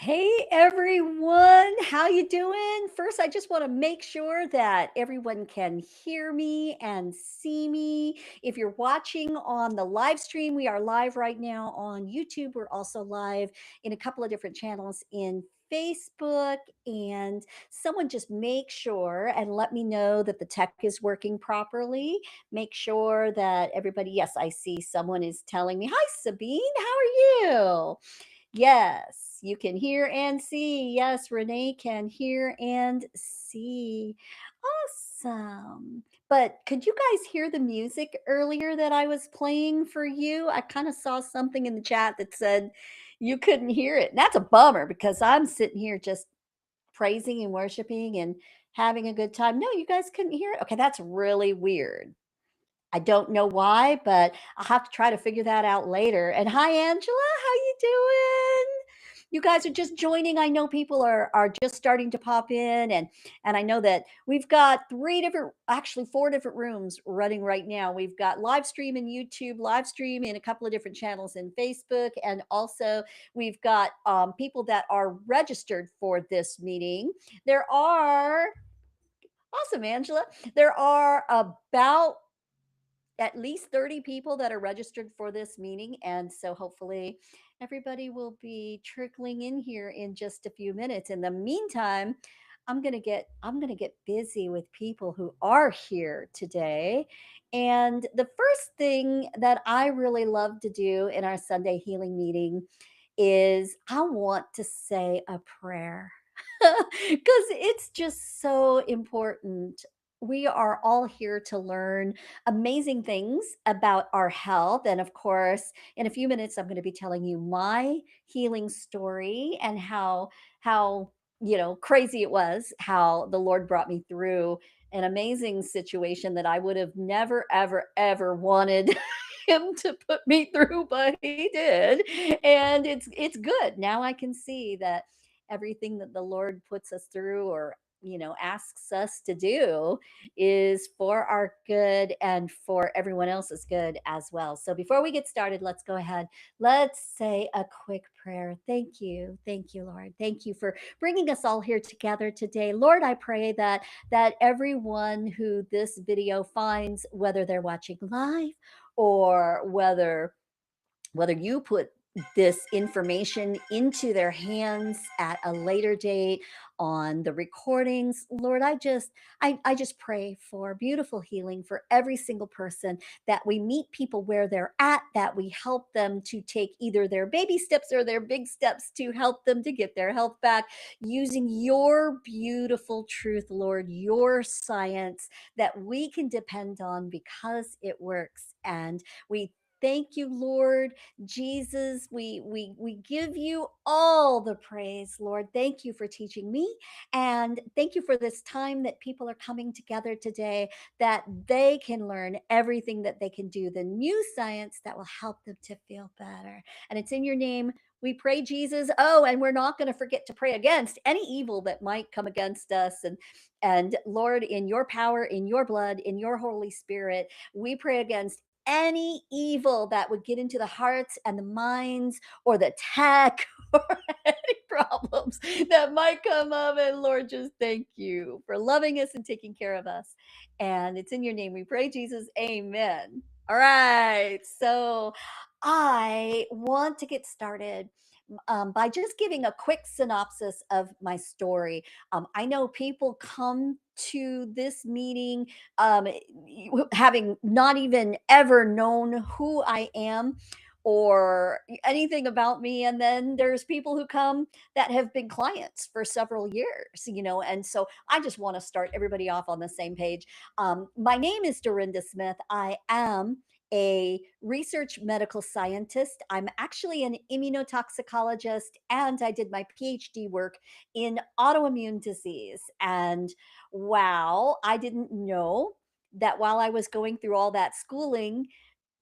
Hey everyone, how you doing? First, I just want to make sure that everyone can hear me and see me. If you're watching on the live stream, we are live right now on YouTube. We're also live in a couple of different channels in Facebook. And someone just make sure and let me know that the tech is working properly. Make sure that everybody, yes, I see someone is telling me, hi Sabine, how are you? Yes, you can hear and see. Yes, Renee can hear and see. Awesome. But could you guys hear the music earlier that I was playing for you? I kind of saw something in the chat that said you couldn't hear it. And that's a bummer because I'm sitting here just praising and worshiping and having a good time. No, you guys couldn't hear it. Okay, that's really weird. I don't know why, but I'll have to try to figure that out later. And hi, Angela, how you doing? You guys are just joining. I know people are just starting to pop in, and I know that we've got actually four different rooms running right now. We've got live stream in YouTube, live stream in a couple of different channels in Facebook, and also we've got people that are registered for this meeting. There are awesome, Angela. There are about at least 30 people that are registered for this meeting. And so hopefully everybody will be trickling in here in just a few minutes. In the meantime, I'm going to get busy with people who are here today. And the first thing that I really love to do in our Sunday healing meeting is I want to say a prayer. Because it's just so important. We are all here to learn amazing things about our health. And of course, in a few minutes, I'm going to be telling you my healing story and how crazy it was, how the Lord brought me through an amazing situation that I would have never, ever, ever wanted him to put me through, but he did. And it's good. Now I can see that everything that the Lord puts us through or asks us to do is for our good and for everyone else's good as well. So before we get started, let's go ahead. Let's say a quick prayer. Thank you. Thank you, Lord. Thank you for bringing us all here together today. Lord, I pray that everyone who this video finds, whether they're watching live or whether you put this information into their hands at a later date on the recordings, Lord, I just pray for beautiful healing for every single person, that we meet people where they're at, that we help them to take either their baby steps or their big steps to help them to get their health back using your beautiful truth, Lord, your science that we can depend on because it works. And we thank you, Lord Jesus. We give you all the praise, Lord. Thank you for teaching me, and thank you for this time that people are coming together today, that they can learn everything that they can do, the new science that will help them to feel better. And it's in your name we pray, Jesus. Oh, and we're not going to forget to pray against any evil that might come against us. And Lord, in your power, in your blood, in your Holy Spirit, we pray against any evil that would get into the hearts and the minds or the tech or any problems that might come up. And Lord, just thank you for loving us and taking care of us. And it's in your name we pray, Jesus. Amen. All right. So I want to get started by just giving a quick synopsis of my story. I know people come to this meeting having not even ever known who I am or anything about me. And then there's people who come that have been clients for several years, and so I just want to start everybody off on the same page. My name is Dorinda Smith. I am a research medical scientist. I'm actually an immunotoxicologist, and I did my PhD work in autoimmune disease. And wow, I didn't know that while I was going through all that schooling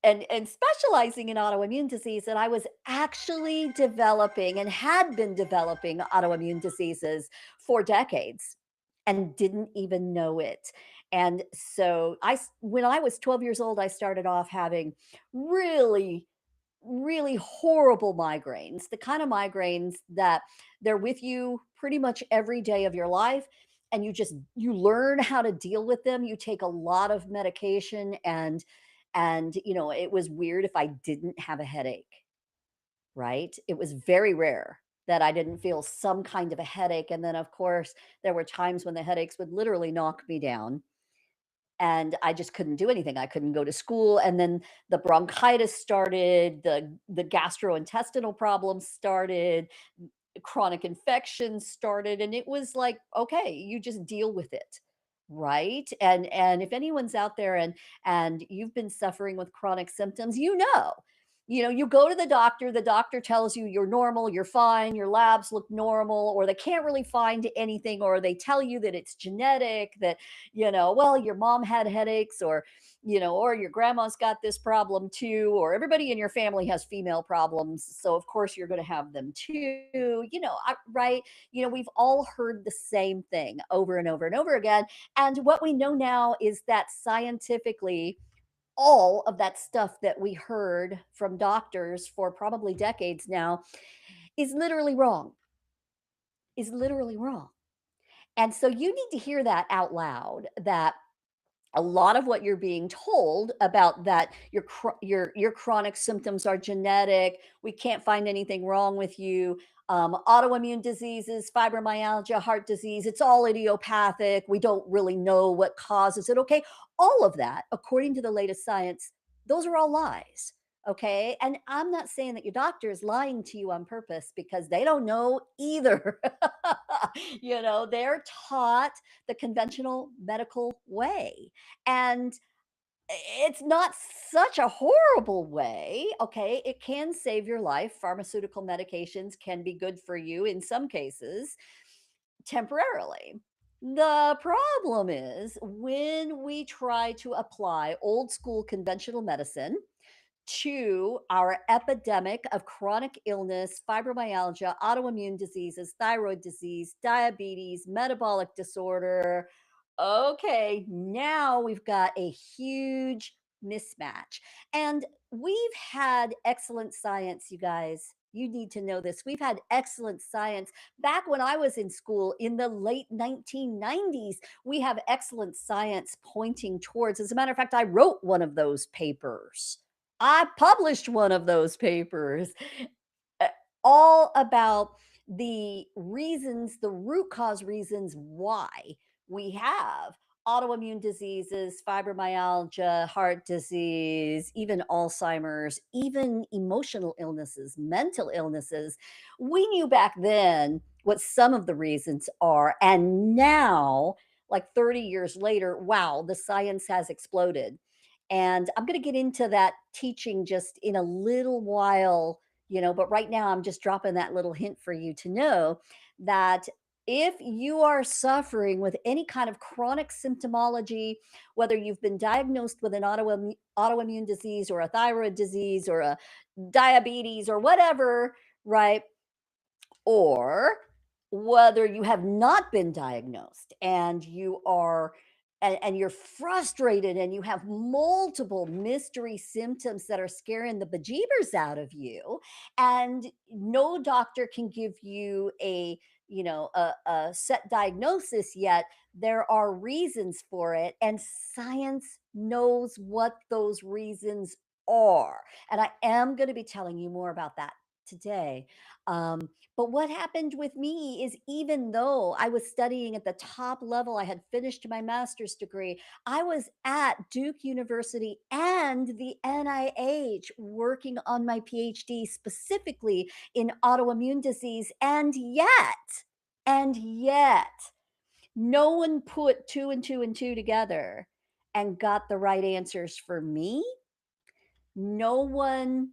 and specializing in autoimmune disease, that I was actually developing and had been developing autoimmune diseases for decades and didn't even know it. And so when I was 12 years old, I started off having really really horrible migraines, the kind of migraines that they're with you pretty much every day of your life, and you learn how to deal with them. You take a lot of medication, and it was weird if I didn't have a headache, right? It was very rare that I didn't feel some kind of a headache, and then of course there were times when the headaches would literally knock me down and I just couldn't do anything. I couldn't go to school, and then the bronchitis started, the gastrointestinal problems started, chronic infections started, and it was like, okay, you just deal with it, right? And if anyone's out there and you've been suffering with chronic symptoms, you go to the doctor tells you you're normal, you're fine, your labs look normal, or they can't really find anything, or they tell you that it's genetic, that, well, your mom had headaches, or your grandma's got this problem too, or everybody in your family has female problems. So, of course, you're going to have them too. Right? We've all heard the same thing over and over and over again. And what we know now is that scientifically, all of that stuff that we heard from doctors for probably decades now is literally wrong, is literally wrong. And so you need to hear that out loud, that a lot of what you're being told about that your chronic symptoms are genetic, we can't find anything wrong with you, autoimmune diseases, fibromyalgia, heart disease, it's all idiopathic, we don't really know what causes it. Okay, all of that, according to the latest science, those are all lies. Okay, and I'm not saying that your doctor is lying to you on purpose, because they don't know either. They're taught the conventional medical way, and it's not such a horrible way. Okay, it can save your life. Pharmaceutical medications can be good for you in some cases, temporarily. The problem is when we try to apply old school conventional medicine to our epidemic of chronic illness, fibromyalgia, autoimmune diseases, thyroid disease, diabetes, metabolic disorder. Okay, now we've got a huge mismatch. And we've had excellent science, you guys. You need to know this. We've had excellent science back when I was in school in the late 1990s. We have excellent science pointing towards, as a matter of fact, I wrote one of those papers. I published one of those papers, uh, all about the root cause reasons why we have autoimmune diseases, fibromyalgia, heart disease, even Alzheimer's, even emotional illnesses, mental illnesses. We knew back then what some of the reasons are. And now, like 30 years later, wow, the science has exploded. And I'm going to get into that teaching just in a little while, but right now I'm just dropping that little hint for you to know that if you are suffering with any kind of chronic symptomology, whether you've been diagnosed with an autoimmune disease or a thyroid disease or a diabetes or whatever, right? Or whether you have not been diagnosed and you're frustrated and you have multiple mystery symptoms that are scaring the bejeebers out of you, and no doctor can give you a set diagnosis yet. There are reasons for it, and science knows what those reasons are, and I am going to be telling you more about that today. But what happened with me is, even though I was studying at the top level, I had finished my master's degree, I was at Duke University and the NIH working on my PhD specifically in autoimmune disease. And yet, no one put two and two together and got the right answers for me. No one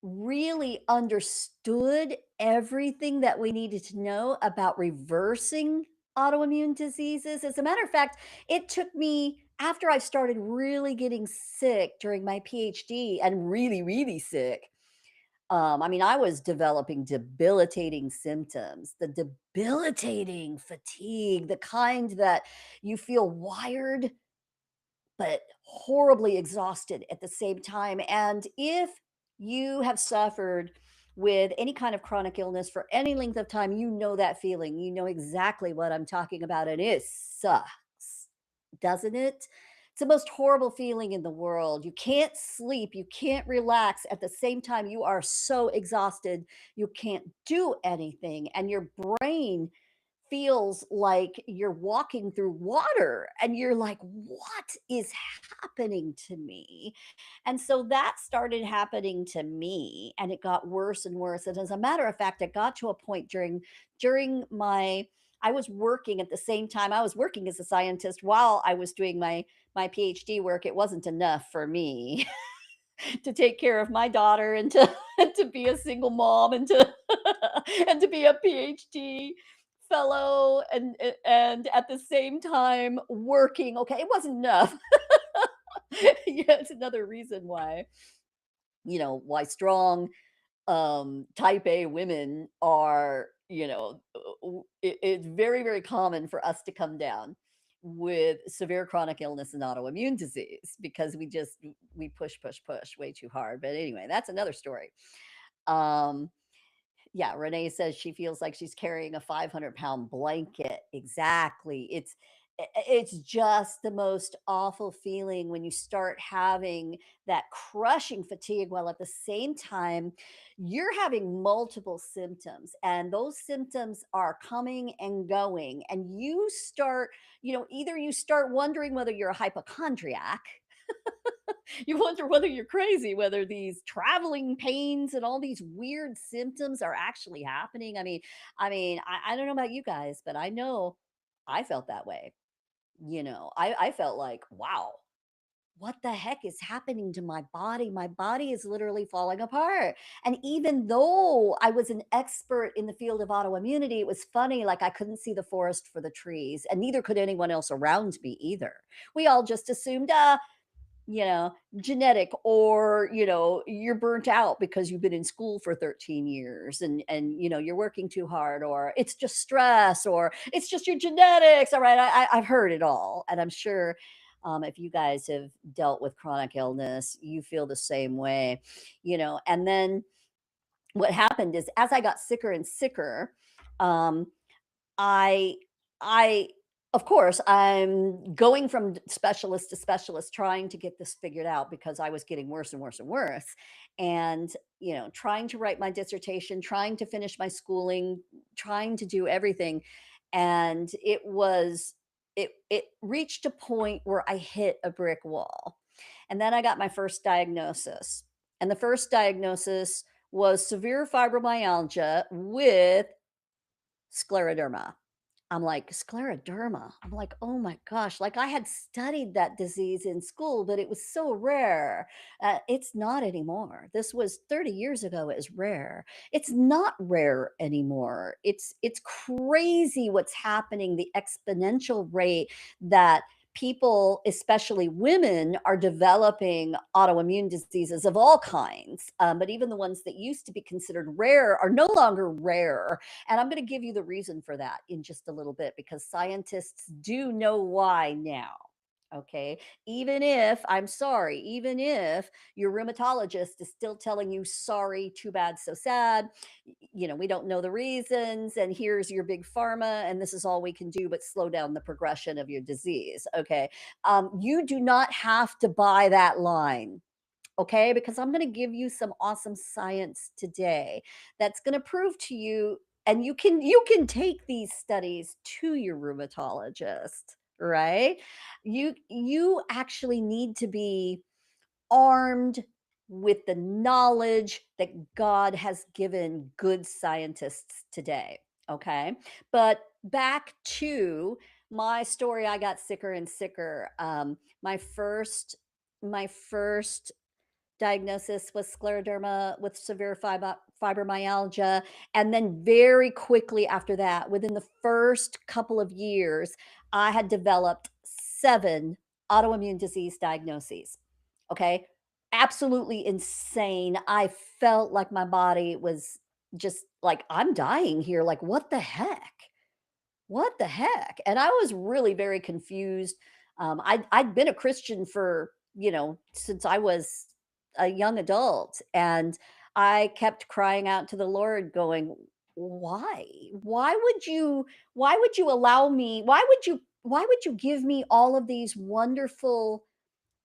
really understood everything that we needed to know about reversing autoimmune diseases. As a matter of fact, it took me, after I started really getting sick during my PhD, and really, really sick. I mean, I was developing debilitating symptoms, the debilitating fatigue, the kind that you feel wired but horribly exhausted at the same time. And if you have suffered with any kind of chronic illness for any length of time, you know that feeling. You know exactly what I'm talking about, and it sucks, doesn't it? It's the most horrible feeling in the world. You can't sleep, you can't relax. At the same time, you are so exhausted, you can't do anything, and your brain feels like you're walking through water and you're like, what is happening to me? And so that started happening to me and it got worse and worse. And as a matter of fact, it got to a point during my I was working at the same time. I was working as a scientist while I was doing my PhD work. It wasn't enough for me to take care of my daughter and to to be a single mom and to and to be a PhD fellow and at the same time working. Okay, it wasn't enough. Yeah, it's another reason why, why strong type A women are, it's very, very common for us to come down with severe chronic illness and autoimmune disease because we push, push, push way too hard. But anyway, that's another story. Um, yeah, Renee says she feels like she's carrying a 500-pound blanket. Exactly. It's just the most awful feeling when you start having that crushing fatigue while at the same time you're having multiple symptoms and those symptoms are coming and going and you start, either you start wondering whether you're a hypochondriac. You wonder whether you're crazy, whether these traveling pains and all these weird symptoms are actually happening. I don't know about you guys, but I know I felt that way. I felt like, wow, what the heck is happening to my body? My body is literally falling apart. And even though I was an expert in the field of autoimmunity, it was funny, like I couldn't see the forest for the trees, and neither could anyone else around me either. We all just assumed, genetic, or you're burnt out because you've been in school for 13 years and you're working too hard, or it's just stress, or it's just your genetics. All right, I've heard it all, and I'm sure if you guys have dealt with chronic illness, you feel the same way. And then what happened is as I got sicker and sicker, um, I I of course, I'm going from specialist to specialist trying to get this figured out because I was getting worse and worse and worse. And, trying to write my dissertation, trying to finish my schooling, trying to do everything. And it reached a point where I hit a brick wall. And then I got my first diagnosis. And the first diagnosis was severe fibromyalgia with scleroderma. I'm like, "Scleroderma?" I'm like, "Oh my gosh," like, I had studied that disease in school, but it was so rare. It's not anymore. This was 30 years ago, it was rare. It's not rare anymore. It's crazy what's happening, the exponential rate that people, especially women, are developing autoimmune diseases of all kinds, but even the ones that used to be considered rare are no longer rare, and I'm going to give you the reason for that in just a little bit because scientists do know why now. Okay. I'm sorry, even if your rheumatologist is still telling you, sorry, too bad, so sad, we don't know the reasons, and here's your big pharma, and this is all we can do but slow down the progression of your disease. Okay. You do not have to buy that line. Okay, because I'm going to give you some awesome science today that's going to prove to you, and you can take these studies to your rheumatologist, right? You actually need to be armed with the knowledge that God has given good scientists today, okay? But back to my story, I got sicker and sicker. My first diagnosis was scleroderma with severe fibromyalgia. And then, very quickly after that, within the first couple of years, I had developed seven autoimmune disease diagnoses. Okay. Absolutely insane. I felt like my body was just like, I'm dying here. Like, what the heck? What the heck? And I was really very confused. I'd been a Christian for, since I was a young adult, and I kept crying out to the Lord going, "Why? Why would you allow me? Why would you give me all of these wonderful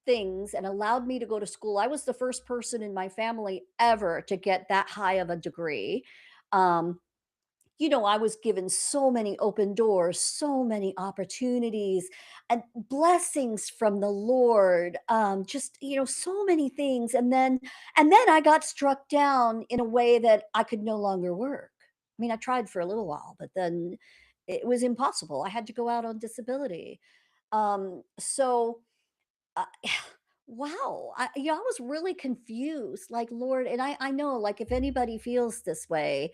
things and allowed me to go to school?" I was the first person in my family ever to get that high of a degree. Um, I was given so many open doors, so many opportunities and blessings from the Lord. Just, so many things. And then I got struck down in a way that I could no longer work. I mean, I tried for a little while, but then it was impossible. I had to go out on disability. So uh, wow, I was really confused, like, Lord, and I know, like, if anybody feels this way,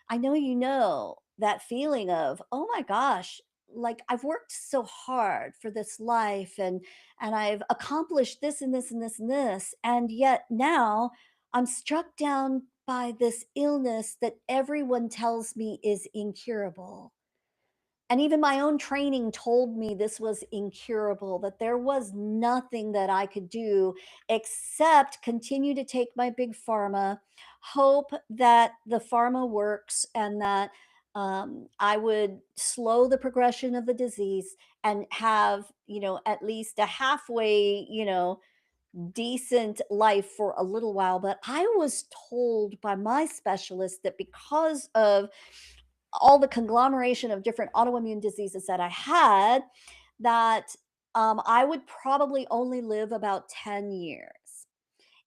I know that feeling of, "Oh my gosh, like, I've worked so hard for this life, and I've accomplished this and this and this and this, and yet now I'm struck down by this illness that everyone tells me is incurable." And even my own training told me this was incurable, that there was nothing that I could do except continue to take my big pharma, hope that the pharma works and that I would slow the progression of the disease and have, at least a halfway, decent life for a little while. But I was told by my specialist that because of all the conglomeration of different autoimmune diseases that I had, that I would probably only live about 10 years.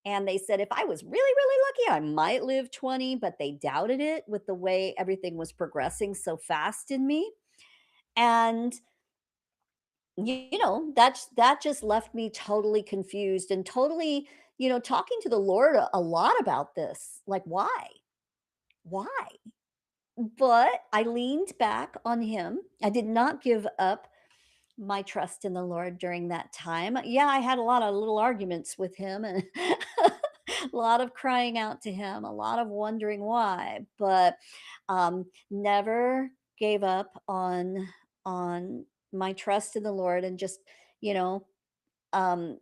And they said if I was really, really lucky, I might live 20, but they doubted it with the way everything was progressing so fast in me. And that just left me totally confused and totally, talking to the Lord a lot about this. Like, why? Why? But I leaned back on him. I did not give up my trust in the Lord during that time. Yeah, I had a lot of little arguments with him and a lot of crying out to him, a lot of wondering why, but never gave up on my trust in the Lord and you know, um,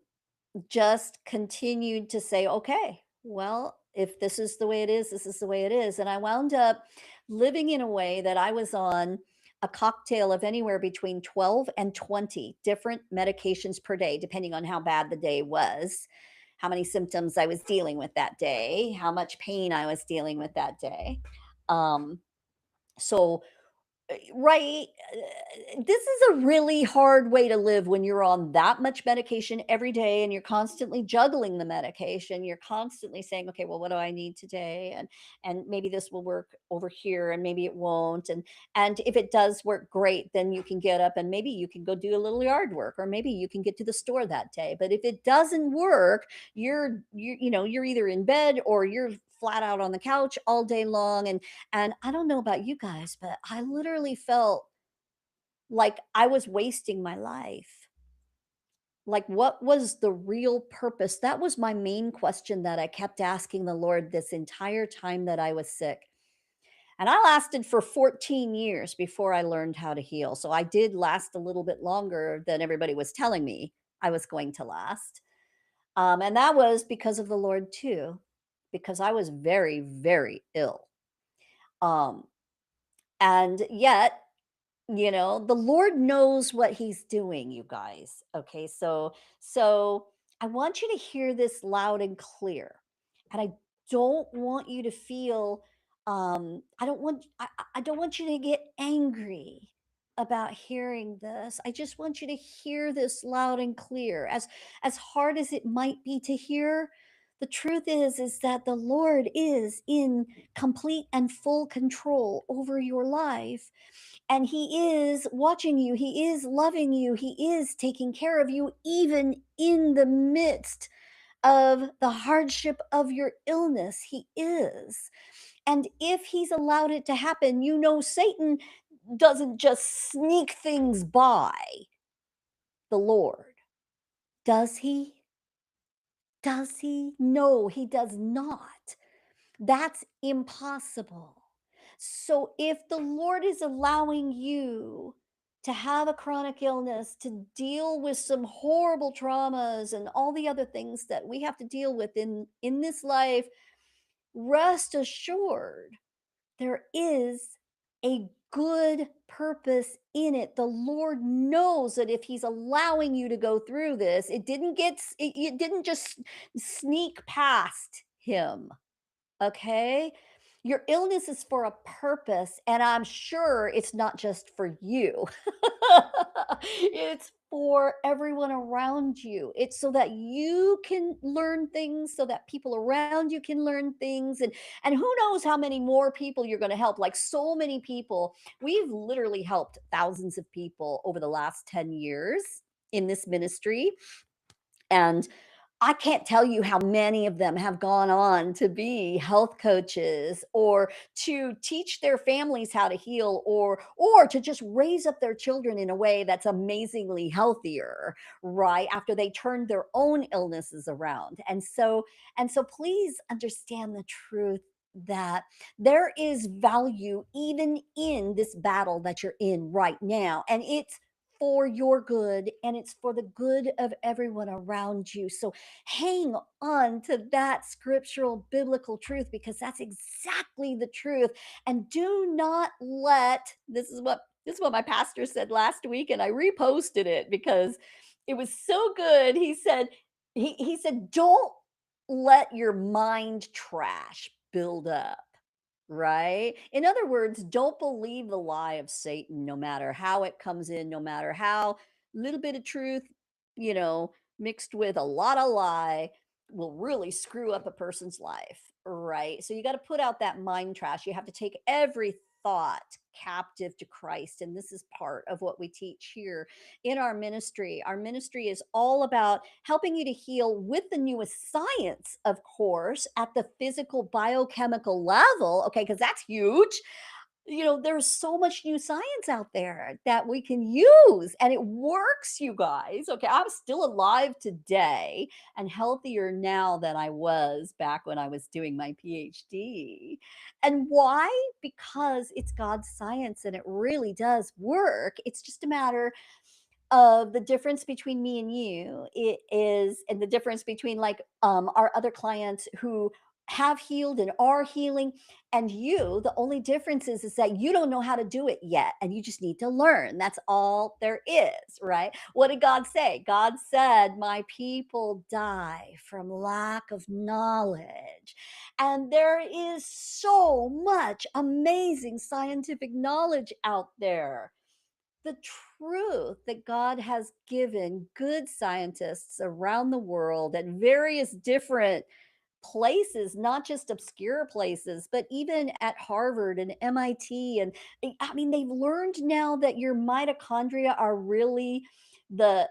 just continued to say, "Okay, well, if this is the way it is, this is the way it is." And I wound up living in a way that I was on a cocktail of anywhere between 12 and 20 different medications per day, depending on how bad the day was, how many symptoms I was dealing with that day, how much pain I was dealing with that day. Um, so Right, this is a really hard way to live when you're on that much medication every day and you're constantly juggling the medication. You're constantly saying, "Okay, well, what do I need today?" And maybe this will work over here and maybe it won't. And if it does work great, then you can get up and maybe you can go do a little yard work or maybe you can get to the store that day. But if it doesn't work, you're either in bed or you're flat out on the couch all day long. And I don't know about you guys, but I literally felt like I was wasting my life. Like, what was the real purpose? That was my main question that I kept asking the Lord this entire time that I was sick. And I lasted for 14 years before I learned how to heal. So I did last a little bit longer than everybody was telling me I was going to last. And that was because of the Lord, too, because I was very, very ill. Um, and yet, the Lord knows what he's doing, you guys. Okay? So I want you to hear this loud and clear. And I don't want you to feel I don't want you to get angry about hearing this. I just want you to hear this loud and clear. As hard as it might be to hear, the truth is that the Lord is in complete and full control over your life, and he is watching you, he is loving you, he is taking care of you even in the midst of the hardship of your illness. He is. And if he's allowed it to happen, Satan doesn't just sneak things by the Lord. Does he? Does he? No, he does not. That's impossible. So if the Lord is allowing you to have a chronic illness, to deal with some horrible traumas and all the other things that we have to deal with in this life, rest assured there is a good purpose in it. The Lord knows that if he's allowing you to go through this, it didn't just sneak past him. Okay? Your illness is for a purpose, and I'm sure it's not just for you. It's for everyone around you. It's so that you can learn things, so that people around you can learn things, and who knows how many more people you're going to help. Like so many people. We've literally helped thousands of people over the last 10 years in this ministry. And I can't tell you how many of them have gone on to be health coaches or to teach their families how to heal or to just raise up their children in a way that's amazingly healthier, right? After they turned their own illnesses around. And so please understand the truth that there is value even in this battle that you're in right now. And it's for your good and it's for the good of everyone around you. So hang on to that scriptural biblical truth because that's exactly the truth. And do not let this is what my pastor said last week, and I reposted it because it was so good. He said, don't let your mind trash build up. Right? In other words, don't believe the lie of Satan no matter how it comes in, no matter how little bit of truth, you know, mixed with a lot of lie will really screw up a person's life, right? So you got to put out that mind trash. You have to take every thought captive to Christ. And this is part of what we teach here in our ministry. Our ministry is all about helping you to heal with the newest science, of course, at the physical biochemical level. Okay, because that's huge. There's so much new science out there that we can use and it works, you guys. Okay, I'm still alive today and healthier now than I was back when I was doing my PhD. And why? Because it's God's science and it really does work. It's just a matter of the difference between me and you. It is, and the difference between like our other clients who have healed and are healing and you, the only difference is that you don't know how to do it yet and you just need to learn. That's all there is, right? What did God say? God said, my people die from lack of knowledge. And there is so much amazing scientific knowledge out there. The truth that God has given good scientists around the world at various different places, not just obscure places, but even at Harvard and MIT. And I mean, they've learned now that your mitochondria are really the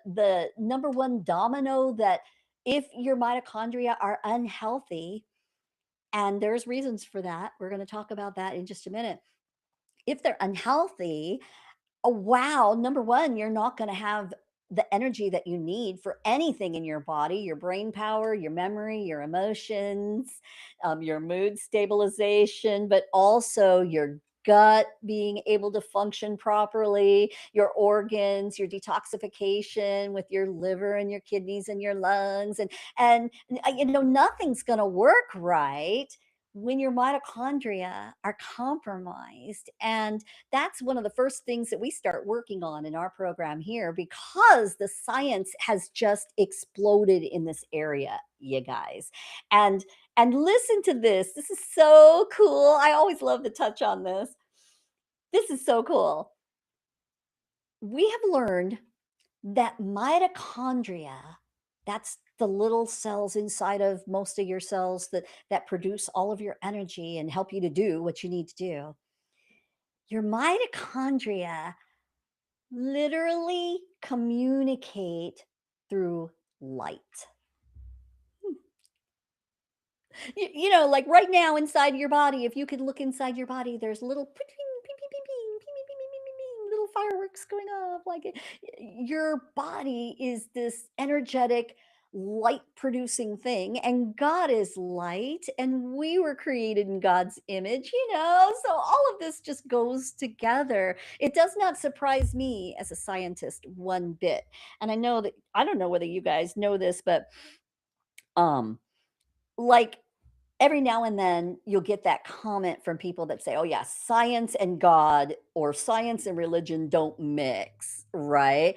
number one domino, that if your mitochondria are unhealthy, and there's reasons for that. We're going to talk about that in just a minute. If they're unhealthy, oh, wow. Number 1, you're not gonna have the energy that you need for anything in your body, your brain power, your memory, your emotions, your mood stabilization, but also your gut being able to function properly, your organs, your detoxification with your liver and your kidneys and your lungs, and nothing's gonna work right when your mitochondria are compromised. And that's one of the first things that we start working on in our program here because the science has just exploded in this area, you guys. And listen to this. This is so cool. I always love to touch on this. This is so cool. We have learned that mitochondria, that's the little cells inside of most of your cells that produce all of your energy and help you to do what you need to do. Your mitochondria literally communicate through light. Like right now inside your body, if you could look inside your body, there's little ping, ping, ping, ping, ping, ping, ping, ping, ping, ping, little fireworks going off. Your body is this energetic. light producing thing, and God is light, and we were created in God's image, so all of this just goes together. It does not surprise me as a scientist one bit. And I don't know whether you guys know this, but um like every now and then you'll get that comment from people that say, "Oh yeah, science and God or science and religion don't mix," right?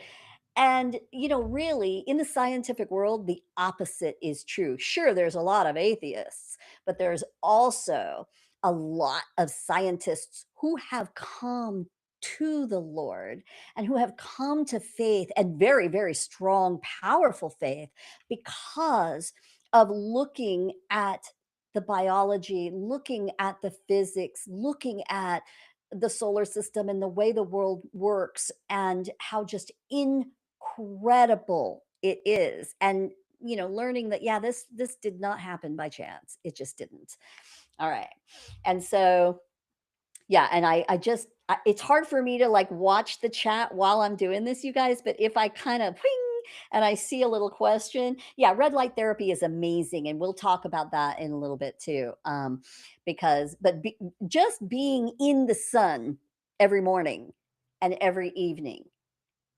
And, really, in the scientific world, the opposite is true. Sure, there's a lot of atheists, but there's also a lot of scientists who have come to the Lord and who have come to faith and very, very strong, powerful faith because of looking at the biology, looking at the physics, looking at the solar system and the way the world works and how just incredible it is. And learning that, yeah, this did not happen by chance. It just didn't. All right. And so, yeah, and it's hard for me to like watch the chat while I'm doing this, you guys, but if I kind of ping and I see a little question, yeah, red light therapy is amazing, and we'll talk about that in a little bit too. Because just being in the sun every morning and every evening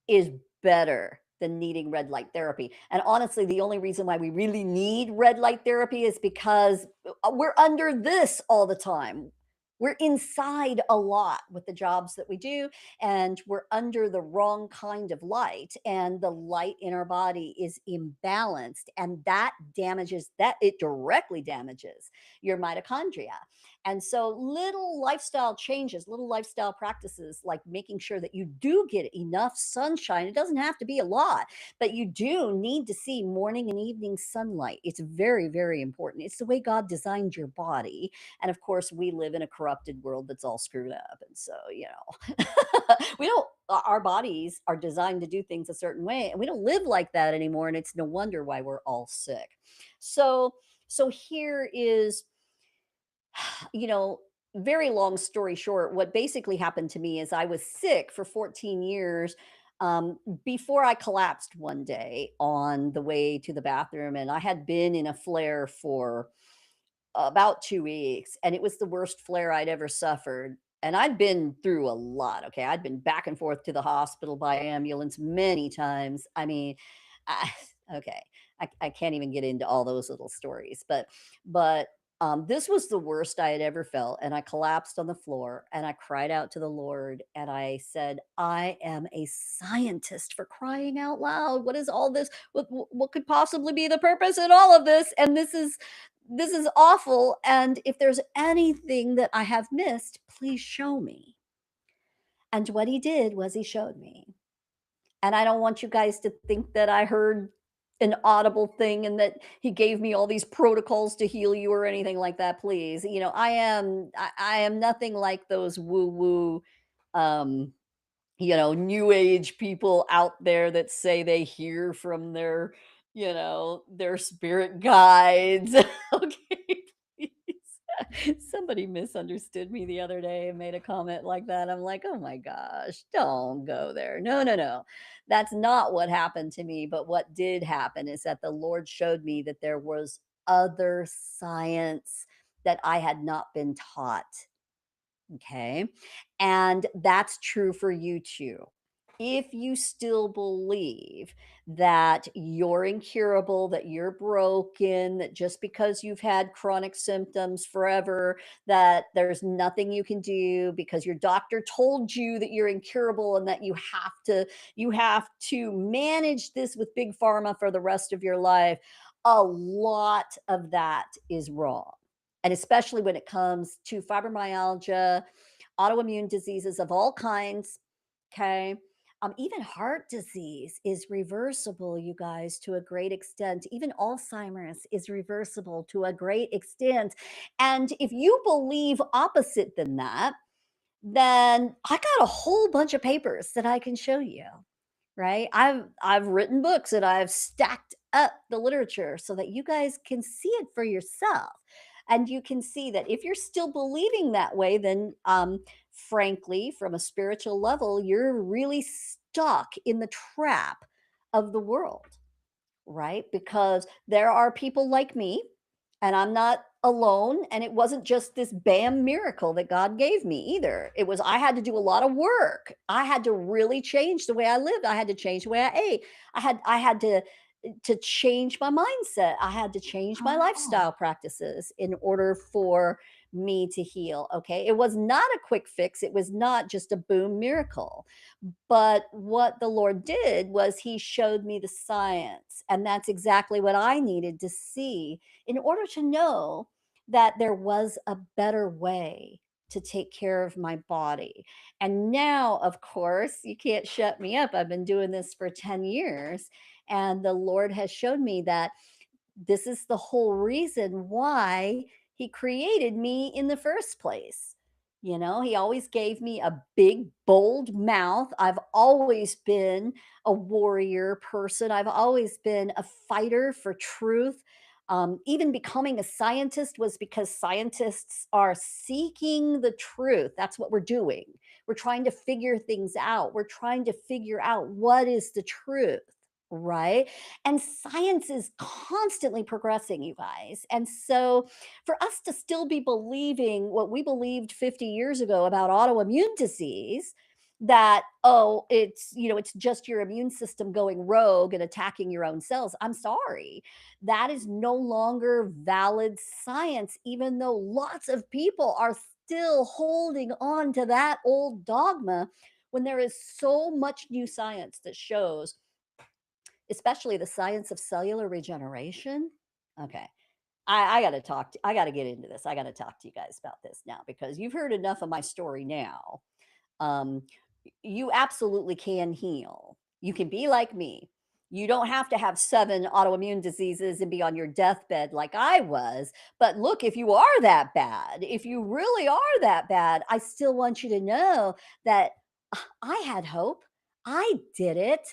is better than needing red light therapy. And honestly, the only reason why we really need red light therapy is because we're under this all the time. We're inside a lot with the jobs that we do, and we're under the wrong kind of light. And the light in our body is imbalanced, and it directly damages your mitochondria. And so, little lifestyle changes, little lifestyle practices, like making sure that you do get enough sunshine. It doesn't have to be a lot, but you do need to see morning and evening sunlight. It's very, very important. It's the way God designed your body. And of course, we live in a corrupted world that's all screwed up. And so, we don't, our bodies are designed to do things a certain way, and we don't live like that anymore. And it's no wonder why we're all sick. So, so here is you know, very long story short, what basically happened to me is I was sick for 14 years before I collapsed one day on the way to the bathroom. And I had been in a flare for about 2 weeks, and it was the worst flare I'd ever suffered. And I'd been through a lot. Okay. I'd been back and forth to the hospital by ambulance many times. I mean, I, okay. I can't even get into all those little stories, but this was the worst I had ever felt. And I collapsed on the floor and I cried out to the Lord and I said, I am a scientist, for crying out loud. What is all this? What could possibly be the purpose in all of this? And this is awful. And if there's anything that I have missed, please show me. And what he did was he showed me. And I don't want you guys to think that I heard an audible thing and that he gave me all these protocols to heal you or anything like that, please. I am nothing like those woo woo um new age people out there that say they hear from their spirit guides. Okay, please. Somebody misunderstood me the other day and made a comment like that. I'm like, oh my gosh, don't go there. No, no, no. That's not what happened to me. But what did happen is that the Lord showed me that there was other science that I had not been taught. Okay. And that's true for you too. If you still believe that you're incurable, that you're broken, that just because you've had chronic symptoms forever, that there's nothing you can do because your doctor told you that you're incurable and that you have to manage this with big pharma for the rest of your life, a lot of that is wrong. And especially when it comes to fibromyalgia, autoimmune diseases of all kinds. Okay. Even heart disease is reversible, you guys, to a great extent. Even Alzheimer's is reversible to a great extent. And if you believe opposite than that, then I got a whole bunch of papers that I can show you. Right? I've written books and I've stacked up the literature so that you guys can see it for yourself. And you can see that if you're still believing that way, then frankly, from a spiritual level, you're really stuck in the trap of the world, right? Because there are people like me, and I'm not alone. And it wasn't just this bam miracle that God gave me either. It was, I had to do a lot of work. I had to really change the way I lived. I had to change the way I ate. I had to change my mindset. I had to change my Oh, lifestyle practices in order for me to heal. Okay. It was not a quick fix. It was not just a boom miracle. But what the Lord did was he showed me the science, and that's exactly what I needed to see in order to know that there was a better way to take care of my body. And now, of course, you can't shut me up. I've been doing this for 10 years, and the Lord has shown me that this is the whole reason why he created me in the first place. You know, he always gave me a big, bold mouth. I've always been a warrior person. I've always been a fighter for truth. Even becoming a scientist was because scientists are seeking the truth. That's what we're doing. We're trying to figure things out. We're trying to figure out what is the truth, right? And science is constantly progressing, you guys. And so for us to still be believing what we believed 50 years ago about autoimmune disease, that, oh, it's, it's just your immune system going rogue and attacking your own cells. I'm sorry. That is no longer valid science, even though lots of people are still holding on to that old dogma when there is so much new science that shows, especially the science of cellular regeneration. Okay. I gotta I gotta get into this. I gotta talk to you guys about this now because you've heard enough of my story now. Um, you absolutely can heal. You can be like me. You don't have to have 7 autoimmune diseases and be on your deathbed like I was. But look, if you are that bad, if you really are that bad, I still want you to know that I had hope. I did it.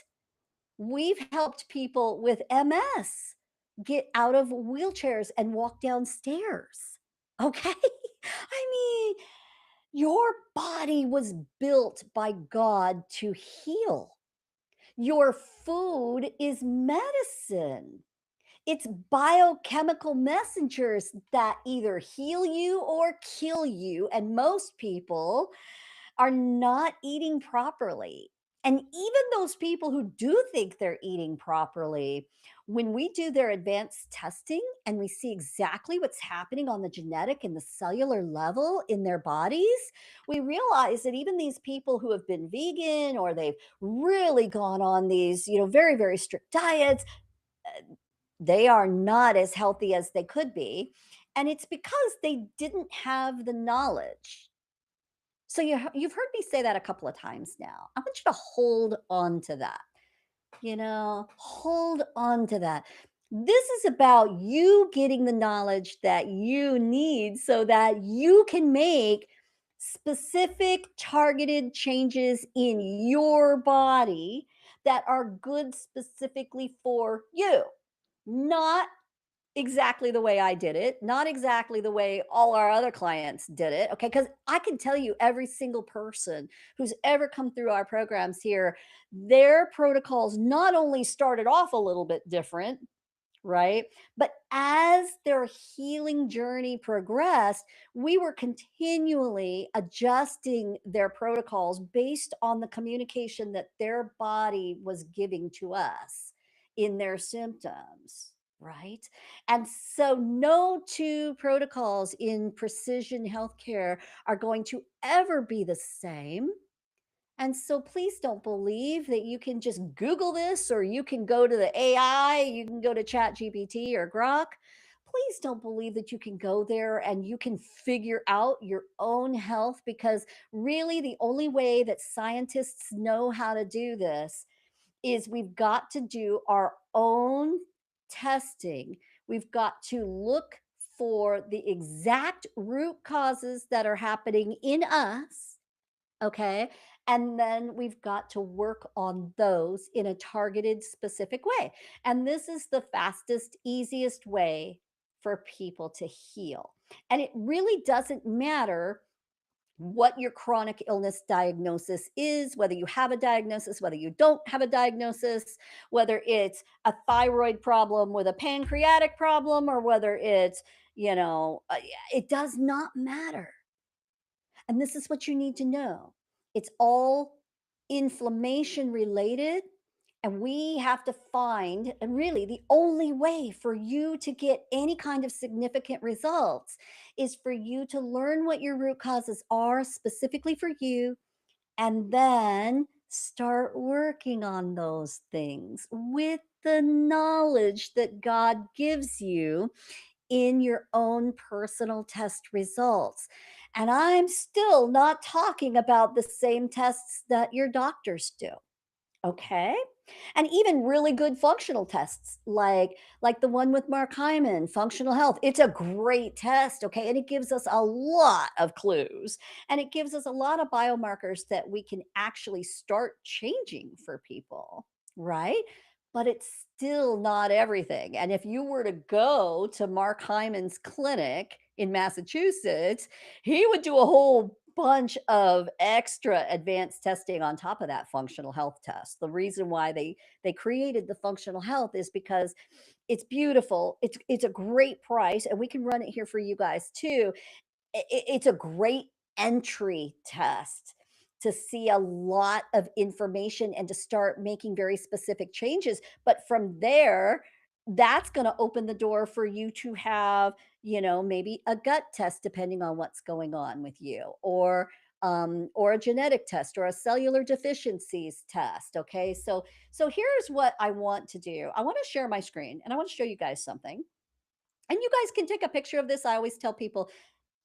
We've helped people with MS get out of wheelchairs and walk downstairs. Okay? I mean, your body was built by God to heal. Your food is medicine. It's biochemical messengers that either heal you or kill you. And most people are not eating properly. And even those people who do think they're eating properly, when we do their advanced testing and we see exactly what's happening on the genetic and the cellular level in their bodies, we realize that even these people who have been vegan or they've really gone on these, very, very strict diets, they are not as healthy as they could be. And it's because they didn't have the knowledge. So you've heard me say that a couple of times now. I want you to hold on to that. Hold on to that. This is about you getting the knowledge that you need so that you can make specific targeted changes in your body that are good specifically for you, not exactly the way I did it, not exactly the way all our other clients did it, okay? Because I can tell you every single person who's ever come through our programs here, their protocols not only started off a little bit different, right? But as their healing journey progressed, we were continually adjusting their protocols based on the communication that their body was giving to us in their symptoms. Right. And so, no two protocols in precision healthcare are going to ever be the same. And so please don't believe that you can just Google this or you can go to the AI, you can go to ChatGPT or Grok. Please don't believe that you can go there and you can figure out your own health, because really the only way that scientists know how to do this is we've got to do our own testing. We've got to look for the exact root causes that are happening in us. Okay. And then we've got to work on those in a targeted, specific way. And this is the fastest, easiest way for people to heal. And it really doesn't matter what your chronic illness diagnosis is, whether you have a diagnosis, whether you don't have a diagnosis, whether it's a thyroid problem with a pancreatic problem, or whether it's, it does not matter. And this is what you need to know. It's all inflammation related. And we have to find, and really, the only way for you to get any kind of significant results is for you to learn what your root causes are specifically for you, and then start working on those things with the knowledge that God gives you in your own personal test results. And I'm still not talking about the same tests that your doctors do. Okay. And even really good functional tests like the one with Mark Hyman, Functional Health. It's a great test, okay? And it gives us a lot of clues, and it gives us a lot of biomarkers that we can actually start changing for people, right? But it's still not everything. And if you were to go to Mark Hyman's clinic in Massachusetts, he would do a whole bunch of extra advanced testing on top of that functional health test. The reason why they created the functional health is because it's beautiful. It's a great price, and we can run it here for you guys too. It's a great entry test to see a lot of information and to start making very specific changes. But from there, that's going to open the door for you to have, maybe a gut test depending on what's going on with you, or a genetic test or a cellular deficiencies test. Okay, so here's what I want to do. I want to share my screen and I want to show you guys something. And you guys can take a picture of this. I always tell people,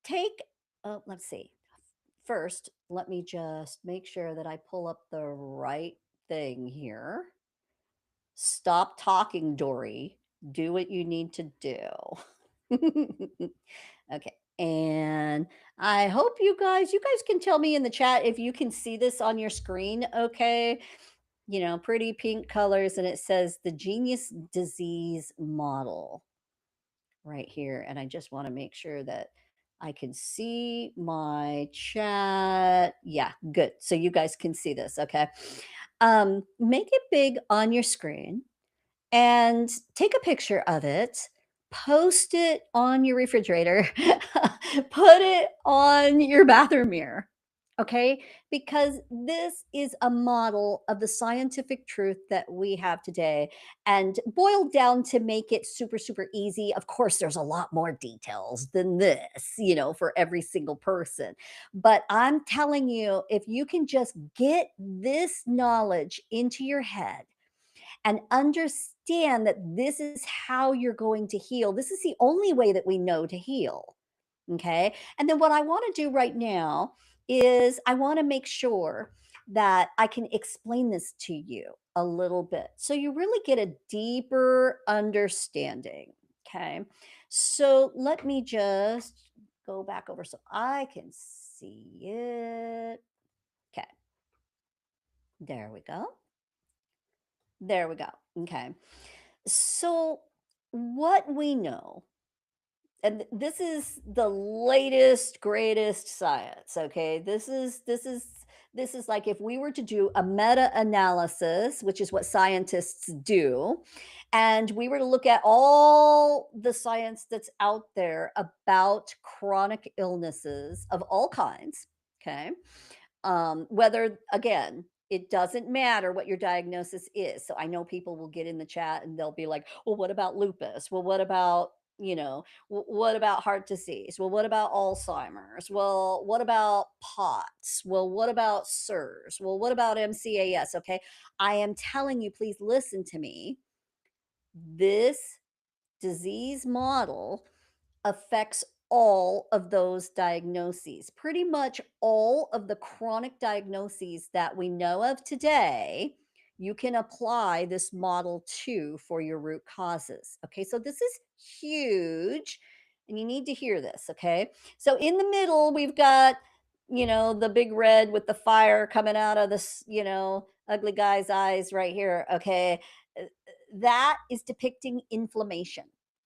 take, let's see. First, let me just make sure that I pull up the right thing here. Stop talking, Dory. Do what you need to do. Okay. And I hope you guys can tell me in the chat if you can see this on your screen. Okay. Pretty pink colors, and it says the Genius Disease Model right here. And I just want to make sure that I can see my chat. Yeah, good. So you guys can see this. Okay. Make it big on your screen and take a picture of it, post it on your refrigerator, put it on your bathroom mirror. Okay, because this is a model of the scientific truth that we have today, and boiled down to make it super, super easy. Of course, there's a lot more details than this, for every single person. But I'm telling you, if you can just get this knowledge into your head, and understand that this is how you're going to heal. This is the only way that we know to heal. Okay. And then what I want to do right now is I want to make sure that I can explain this to you a little bit so you really get a deeper understanding. Okay. So let me just go back over so I can see it. Okay. There we go. There we go. Okay. So, what we know, and this is the latest, greatest science. Okay, this is like if we were to do a meta-analysis, which is what scientists do, and we were to look at all the science that's out there about chronic illnesses of all kinds. Okay, whether, again, it doesn't matter what your diagnosis is. So I know people will get in the chat and they'll be like, well, what about lupus? Well, what about, what about heart disease? Well, what about Alzheimer's? Well, what about POTS? Well, what about SIRS? Well, what about MCAS? Okay, I am telling you, please listen to me. This disease model affects all of those diagnoses. Pretty much all of the chronic diagnoses that we know of today, you can apply this model to for your root causes. Okay, so this is huge, and you need to hear this. Okay, so in the middle, we've got, the big red with the fire coming out of this, ugly guy's eyes right here. Okay, Uh, that is depicting inflammation.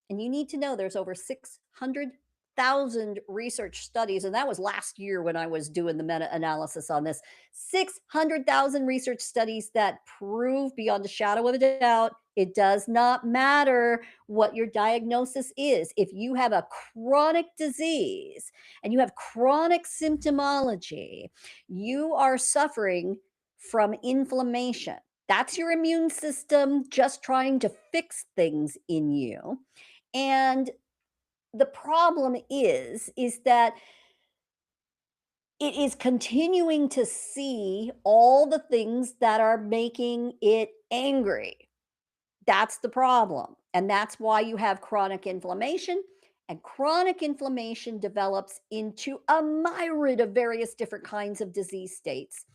And you need to know there's over 600 600,000 research studies, and that was last year when I was doing the meta analysis on this. 600,000 research studies that prove beyond a shadow of a doubt it does not matter what your diagnosis is. If you have a chronic disease and you have chronic symptomology, you are suffering from inflammation. That's your immune system just trying to fix things in you. And the problem is that it is continuing to see all the things that are making it angry. That's the problem. And that's why you have chronic inflammation. And chronic inflammation develops into a myriad of various different kinds of disease states,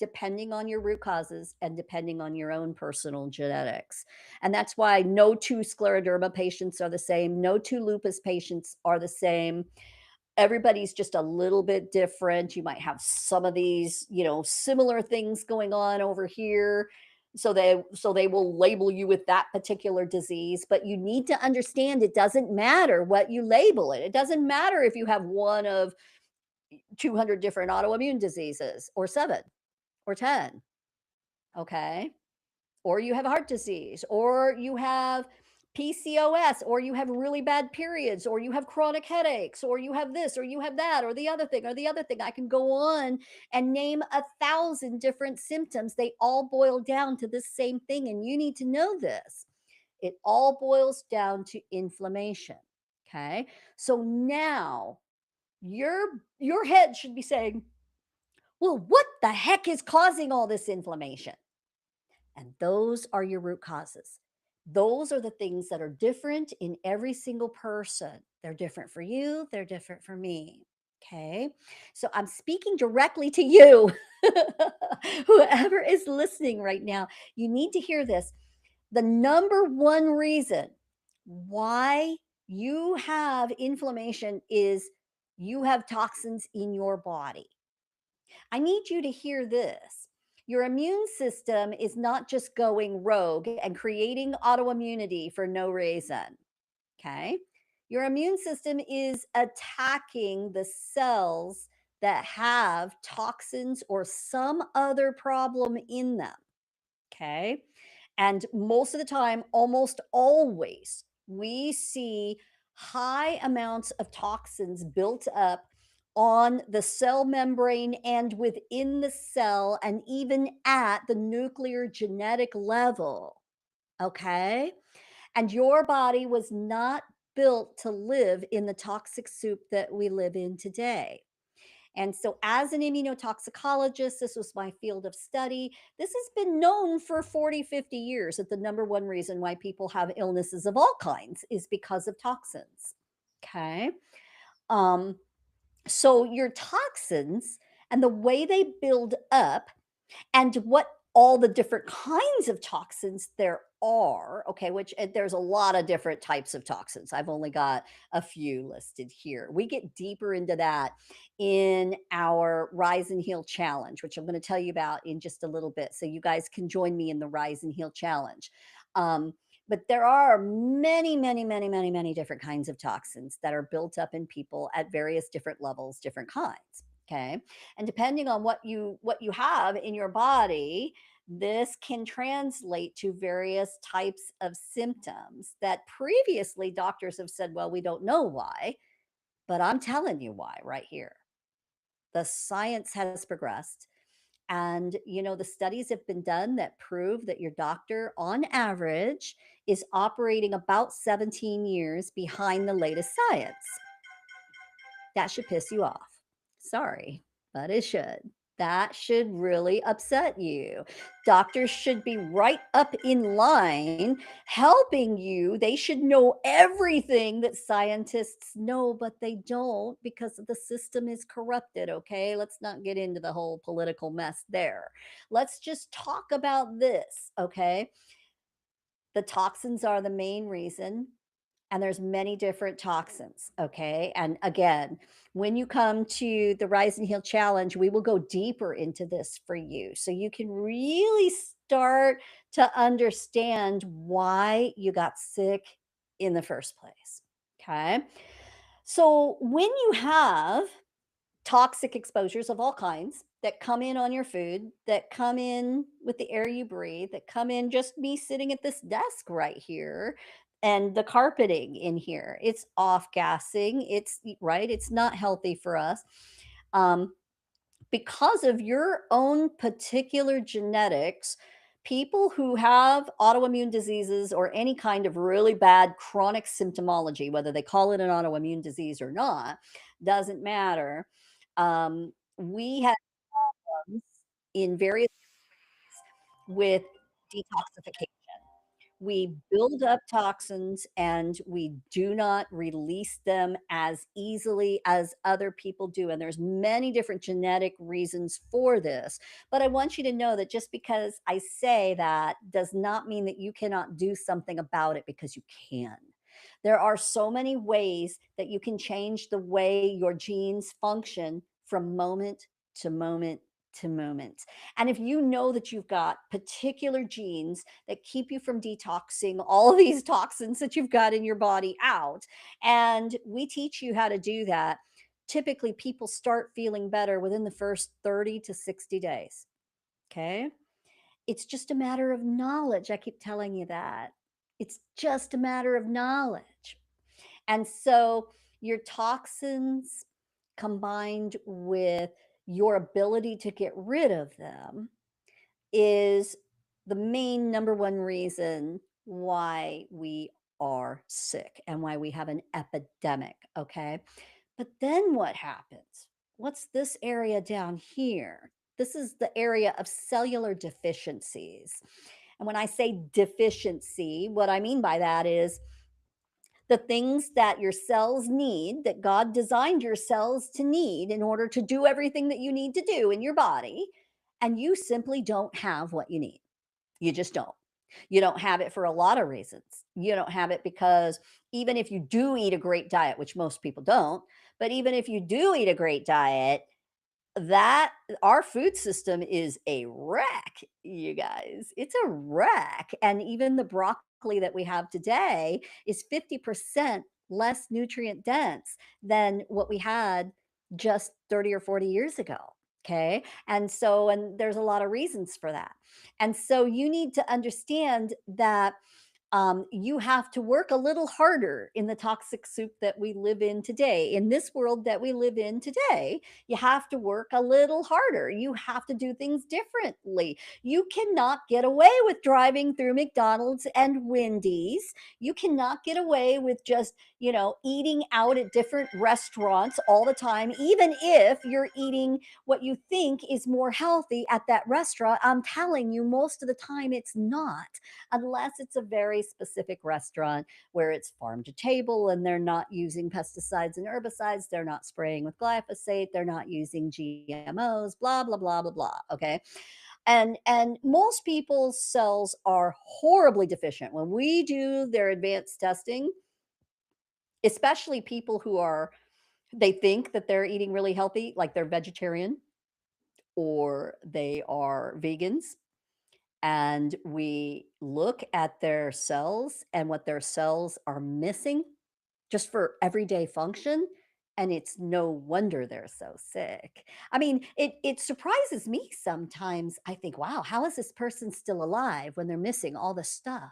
depending on your root causes and depending on your own personal genetics. And that's why no two scleroderma patients are the same, no two lupus patients are the same. Everybody's just a little bit different. You might have some of these, similar things going on over here. So they will label you with that particular disease, but you need to understand it doesn't matter what you label it. It doesn't matter if you have one of 200 different autoimmune diseases or 7 or 10, okay? Or you have heart disease, or you have PCOS, or you have really bad periods, or you have chronic headaches, or you have this, or you have that, or the other thing, or the other thing. I can go on and name 1,000 different symptoms. They all boil down to the same thing, and you need to know this. It all boils down to inflammation. Okay. So now your head should be saying, well, what the heck is causing all this inflammation? And those are your root causes. Those are the things that are different in every single person. They're different for you, they're different for me. Okay. So I'm speaking directly to you, whoever is listening right now. You need to hear this. The number one reason why you have inflammation is you have toxins in your body. I need you to hear this. Your immune system is not just going rogue and creating autoimmunity for no reason. Okay. Your immune system is attacking the cells that have toxins or some other problem in them. Okay. And most of the time, almost always, we see high amounts of toxins built up on the cell membrane and within the cell, and even at the nuclear genetic level. Okay. And your body was not built to live in the toxic soup that we live in today. And so, as an immunotoxicologist, this was my field of study. This has been known for 40, 50 years that the number one reason why people have illnesses of all kinds is because of toxins. Okay. Um, so, your toxins and the way they build up and what all the different kinds of toxins there are, okay, which there's a lot of different types of toxins. I've only got a few listed here. We get deeper into that in our Rise and Heal Challenge, which I'm going to tell you about in just a little bit. So you guys can join me in the Rise and Heal Challenge. Um, but there are many, many, many, many, many different kinds of toxins that are built up in people at various different levels, different kinds. Okay. And depending on what you have in your body, this can translate to various types of symptoms that previously doctors have said, well, we don't know why, but I'm telling you why right here. The science has progressed. And, the studies have been done that prove that your doctor, on average, is operating about 17 years behind the latest science. That should piss you off. Sorry, but it should. That should really upset you. Doctors should be right up in line helping you. They should know everything that scientists know, but they don't because the system is corrupted. Okay. Let's not get into the whole political mess there. Let's just talk about this. Okay. The toxins are the main reason, and there's many different toxins, okay? And again, when you come to the Rise and Heal Challenge, we will go deeper into this for you so you can really start to understand why you got sick in the first place, okay? So when you have toxic exposures of all kinds that come in on your food, that come in with the air you breathe, that come in just me sitting at this desk right here and the carpeting in here. It's off gassing. Right. It's not healthy for us. Um, because of your own particular genetics, people who have autoimmune diseases or any kind of really bad chronic symptomology, whether they call it an autoimmune disease or not, doesn't matter. We have problems in various with detoxification. We build up toxins and we do not release them as easily as other people do, and there's many different genetic reasons for this. But I want you to know that just because I say that does not mean that you cannot do something about it, because you can. There are so many ways that you can change the way your genes function from moment to moment to moment. And if you know that you've got particular genes that keep you from detoxing all these toxins that you've got in your body out, and we teach you how to do that, typically people start feeling better within the first 30 to 60 days. Okay. It's just a matter of knowledge. I keep telling you that. It's just a matter of knowledge. And so your toxins combined with your ability to get rid of them is the main number one reason why we are sick and why we have an epidemic, okay? But then what happens? What's this area down here? This is the area of cellular deficiencies. And when I say deficiency, what I mean by that is the things that your cells need, that God designed your cells to need in order to do everything that you need to do in your body, and you simply don't have what you need. You just don't. You don't have it for a lot of reasons. You don't have it because even if you do eat a great diet, which most people don't, but even if you do eat a great diet, that our food system is a wreck, you guys. It's a wreck. And even the broccoli that we have today is 50% less nutrient dense than what we had just 30 or 40 years ago. Okay. And there's a lot of reasons for that. And so you need to understand that you have to work a little harder in the toxic soup that we live in today. In this world that we live in today, you have to work a little harder. You have to do things differently. You cannot get away with driving through McDonald's and Wendy's. You cannot get away with just, eating out at different restaurants all the time, even if you're eating what you think is more healthy at that restaurant. I'm telling you, most of the time it's not, unless it's a very specific restaurant where it's farm to table and they're not using pesticides and herbicides, they're not spraying with glyphosate, they're not using GMOs, blah blah blah blah blah, okay? And most people's cells are horribly deficient. When we do their advanced testing, especially people who are they think that they're eating really healthy, like they're vegetarian or they are vegans, and we look at their cells and what their cells are missing just for everyday function, and it's no wonder they're so sick. I mean, it surprises me sometimes. I think, wow, how is this person still alive when they're missing all this stuff?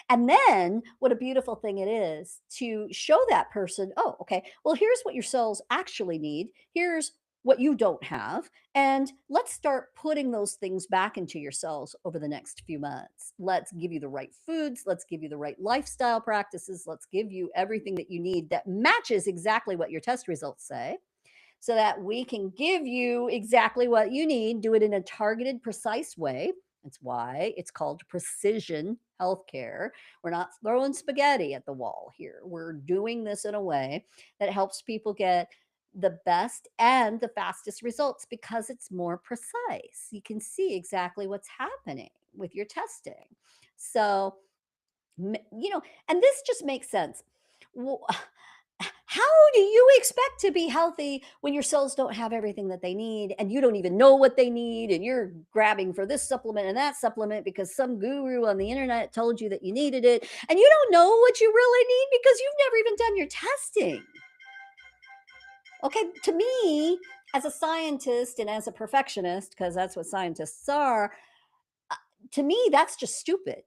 And then what a beautiful thing it is to show that person, oh, okay, well, here's what your cells actually need. Here's what you don't have. And let's start putting those things back into your cells over the next few months. Let's give you the right foods. Let's give you the right lifestyle practices. Let's give you everything that you need that matches exactly what your test results say, so that we can give you exactly what you need, do it in a targeted, precise way. That's why it's called precision healthcare. We're not throwing spaghetti at the wall here. We're doing this in a way that helps people get the best and the fastest results because it's more precise. You can see exactly what's happening with your testing. So, and this just makes sense. Well, how do you expect to be healthy when your cells don't have everything that they need and you don't even know what they need, and you're grabbing for this supplement and that supplement because some guru on the internet told you that you needed it, and you don't know what you really need because you've never even done your testing. Okay, to me, as a scientist and as a perfectionist, because that's what scientists are, uh, to me, that's just stupid.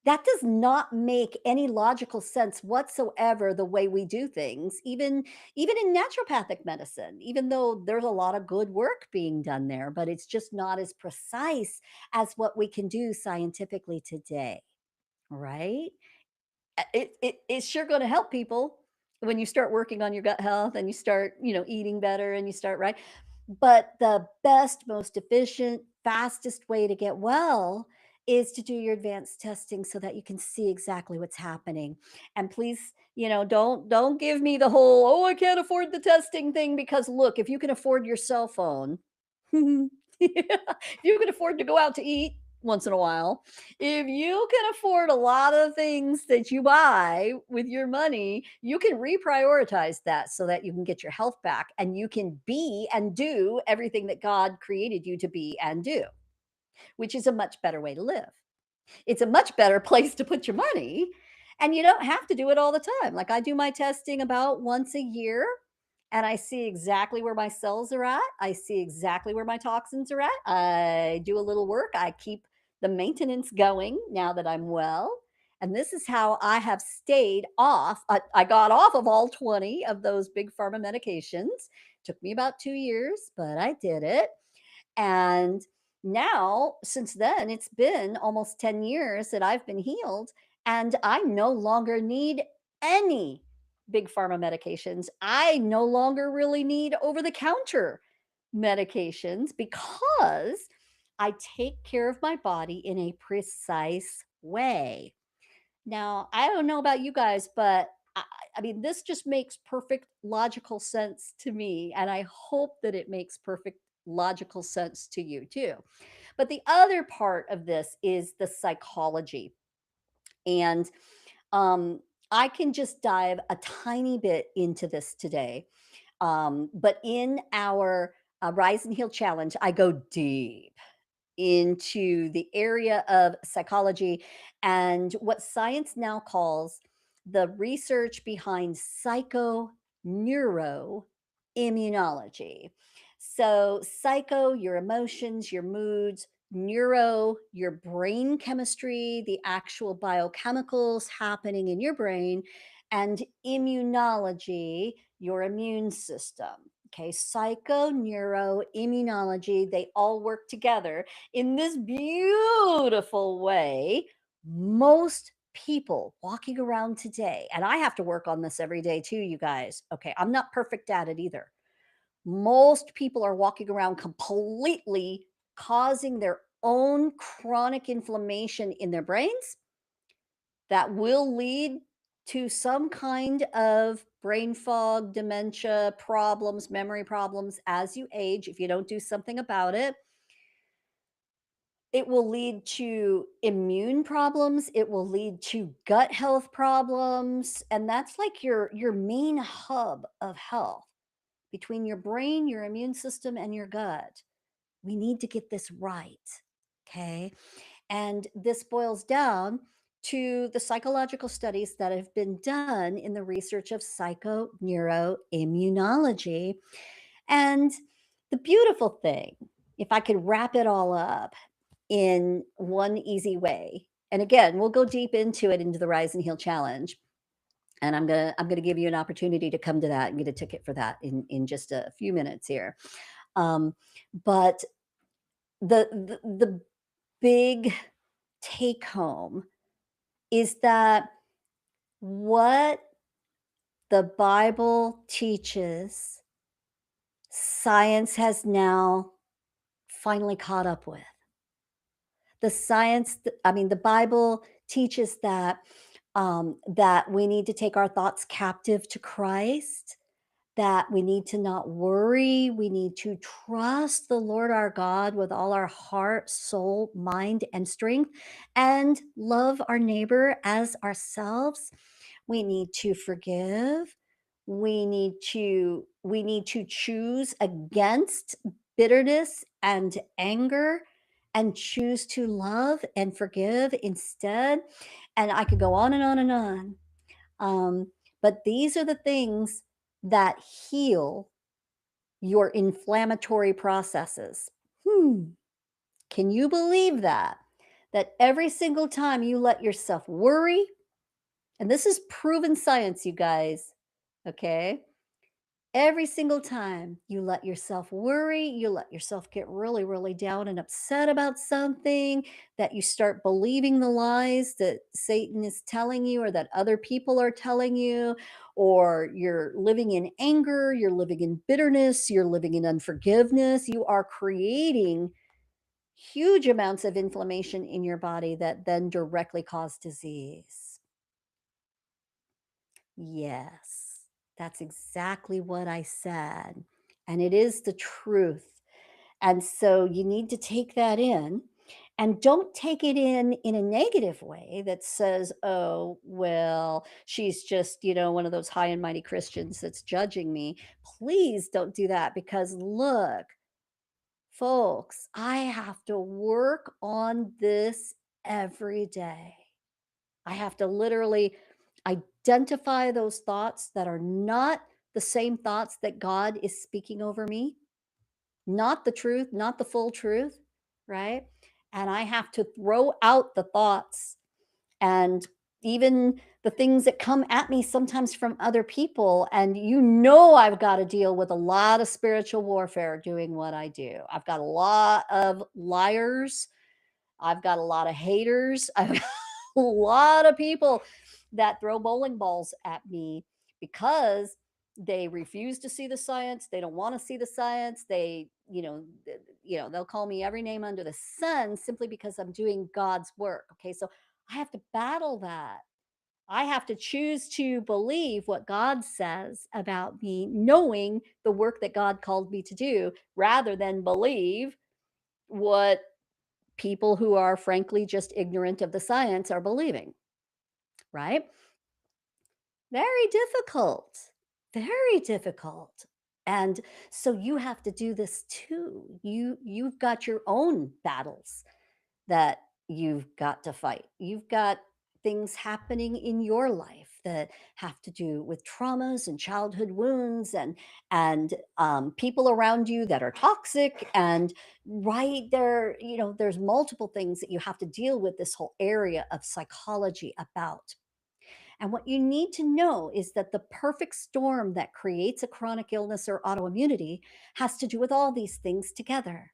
That does not make any logical sense whatsoever the way we do things, even in naturopathic medicine, even though there's a lot of good work being done there, but it's just not as precise as what we can do scientifically today, right? It's sure gonna help people when you start working on your gut health and you start, eating better and you start right. But the best, most efficient, fastest way to get well is to do your advanced testing so that you can see exactly what's happening. And please, don't give me the whole, "Oh, I can't afford the testing" thing because look, if you can afford your cell phone, if you can afford to go out to eat once in a while, if you can afford a lot of things that you buy with your money, you can reprioritize that so that you can get your health back and you can be and do everything that God created you to be and do, which is a much better way to live. It's a much better place to put your money, and you don't have to do it all the time. Like, I do my testing about once a year, and I see exactly where my cells are at. I see exactly where my toxins are at. I do a little work. I keep the maintenance going now that I'm well, and this is how I have stayed off. I got off of all 20 of those big pharma medications. Took me about 2 years, but I did it. And now, since then, it's been almost 10 years that I've been healed, and I no longer need any big pharma medications. I no longer really need over the counter medications because I take care of my body in a precise way. Now, I don't know about you guys, but I mean, this just makes perfect logical sense to me, and I hope that it makes perfect logical sense to you too. But the other part of this is the psychology. And um, I can just dive a tiny bit into this today. But in our Rise and Heal Challenge, I go deep into the area of psychology and what science now calls the research behind psychoneuroimmunology. So, psycho, your emotions, your moods, neuro, your brain chemistry, the actual biochemicals happening in your brain, and immunology, your immune system. Okay, psycho, neuro, immunology, they all work together in this beautiful way. Most people walking around today, and I have to work on this every day too, you guys. Okay, I'm not perfect at it either. Most people are walking around completely causing their own chronic inflammation in their brains that will lead to some kind of brain fog, dementia problems, memory problems as you age if you don't do something about it. It will lead to immune problems, it will lead to gut health problems, and that's like your main hub of health between your brain, your immune system, and your gut. We need to get this right, okay? And this boils down to the psychological studies that have been done in the research of psychoneuroimmunology. And the beautiful thing, if I could wrap it all up in one easy way, and again, we'll go deep into it into the Rise and Heal Challenge. And I'm gonna give you an opportunity to come to that and get a ticket for that in just a few minutes here. Um, but the big take home is that what the Bible teaches, science has now finally caught up with. The science, I mean, the Bible teaches that we need to take our thoughts captive to Christ, that we need to not worry. We need to trust the Lord our God with all our heart, soul, mind, and strength, and love our neighbor as ourselves. We need to forgive. We need to choose against bitterness and anger and choose to love and forgive instead. And I could go on and on and on. Um, but these are the things that heal. your inflammatory processes. Hmm. Can you believe that? That every single time you let yourself worry, and this is proven science, you guys, okay? Every single time you let yourself worry, you let yourself get really, really down and upset about something, that you start believing the lies that Satan is telling you or that other people are telling you, or you're living in anger, you're living in bitterness, you're living in unforgiveness, you are creating huge amounts of inflammation in your body that then directly cause disease. Yes, that's exactly what I said. And it is the truth. And so you need to take that in and don't take it in a negative way that says, oh, well, she's just, one of those high and mighty Christians that's judging me. Please don't do that because look, folks, I have to work on this every day. I have to literally identify those thoughts that are not the same thoughts that God is speaking over me, not the truth, not the full truth, right? And I have to throw out the thoughts and even the things that come at me sometimes from other people. And I've got to deal with a lot of spiritual warfare doing what I do. I've got a lot of liars. I've got a lot of haters. I've got a lot of people that throw bowling balls at me because they refuse to see the science. They don't want to see the science. They'll call me every name under the sun simply because I'm doing God's work. Okay. So I have to battle that. I have to choose to believe what God says about me, knowing the work that God called me to do, rather than believe what people who are frankly just ignorant of the science are believing, right? Very difficult. Very difficult. And so you have to do this too. You've got your own battles that you've got to fight. You've got things happening in your life that have to do with traumas and childhood wounds and people around you that are toxic and right there. There's multiple things that you have to deal with this whole area of psychology about. And what you need to know is that the perfect storm that creates a chronic illness or autoimmunity has to do with all these things together.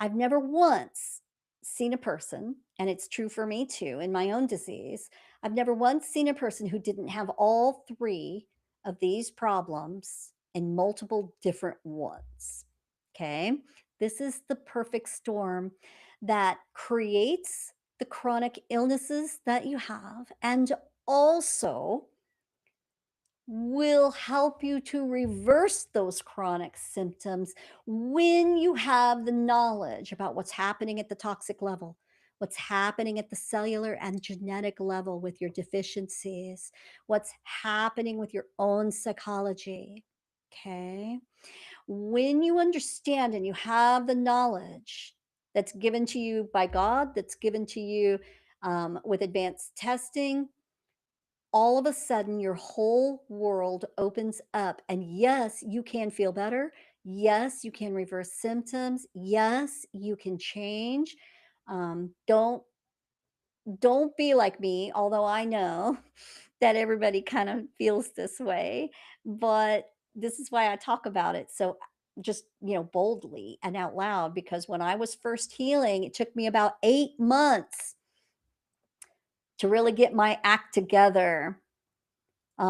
I've never once seen a person, and it's true for me too in my own disease. I've never once seen a person who didn't have all three of these problems in multiple different ones. Okay. This is the perfect storm that creates the chronic illnesses that you have and also will help you to reverse those chronic symptoms when you have the knowledge about what's happening at the toxic level, what's happening at the cellular and genetic level with your deficiencies, what's happening with your own psychology. Okay. When you understand and you have the knowledge that's given to you by God, that's given to you with advanced testing, all of a sudden your whole world opens up and yes, you can feel better. Yes, you can reverse symptoms. Yes, you can change. Don't be like me, although I know that everybody kind of feels this way, but this is why I talk about it so just, boldly and out loud because when I was first healing, it took me about 8 months to really get my act together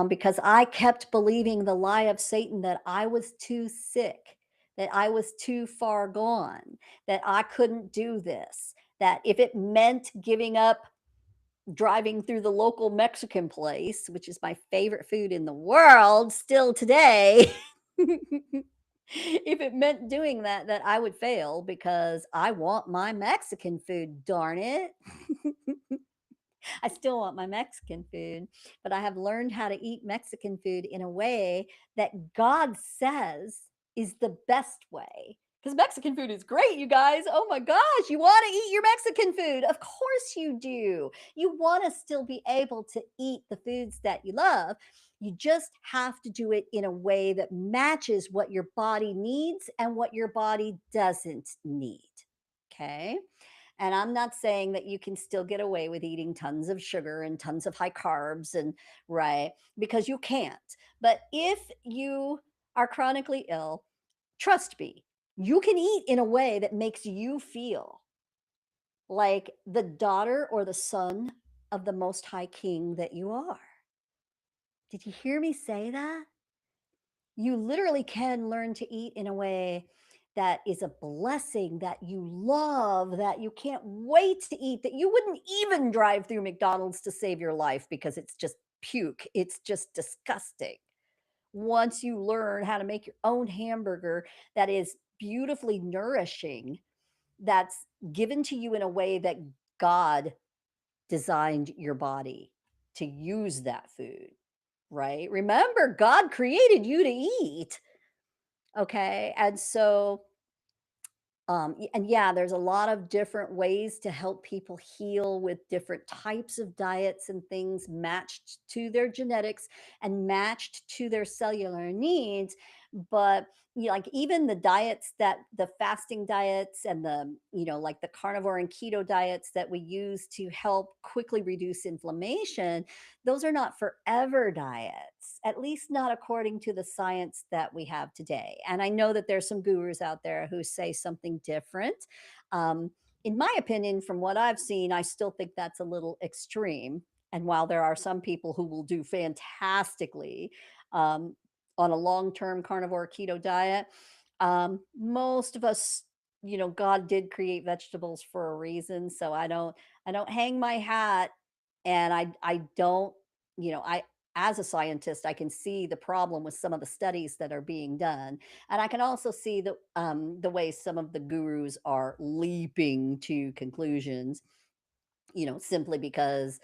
because I kept believing the lie of Satan that I was too sick, that I was too far gone, that I couldn't do this, that if it meant giving up driving through the local Mexican place, which is my favorite food in the world still today, if it meant doing that, that I would fail because I want my Mexican food, darn it. I still want my Mexican food, but I have learned how to eat Mexican food in a way that God says is the best way. Because Mexican food is great, you guys. Oh my gosh, you want to eat your Mexican food? Of course you do. You want to still be able to eat the foods that you love, You just have to do it in a way that matches what your body needs and what your body doesn't need. Okay. And I'm not saying that you can still get away with eating tons of sugar and tons of high carbs and right, because you can't. But if you are chronically ill, trust me, you can eat in a way that makes you feel like the daughter or the son of the most high king that you are. Did you hear me say that? You literally can learn to eat in a way that is a blessing, that you love, that you can't wait to eat, that you wouldn't even drive through McDonald's to save your life because it's just puke. It's just disgusting. Once you learn how to make your own hamburger that is beautifully nourishing, that's given to you in a way that God designed your body to use that food, right? Remember, God created you to eat. Okay. And so, and yeah, there's a lot of different ways to help people heal with different types of diets and things matched to their genetics and matched to their cellular needs. But like even the diets that the fasting diets and the, like the carnivore and keto diets that we use to help quickly reduce inflammation, those are not forever diets, at least not according to the science that we have today. And I know that there's some gurus out there who say something different. Um, in my opinion, from what I've seen, I still think that's a little extreme. And while there are some people who will do fantastically um, on a long term carnivore keto diet, most of us, God did create vegetables for a reason. So I don't hang my hat, and I don't, I as a scientist, I can see the problem with some of the studies that are being done, and I can also see the way some of the gurus are leaping to conclusions, simply because,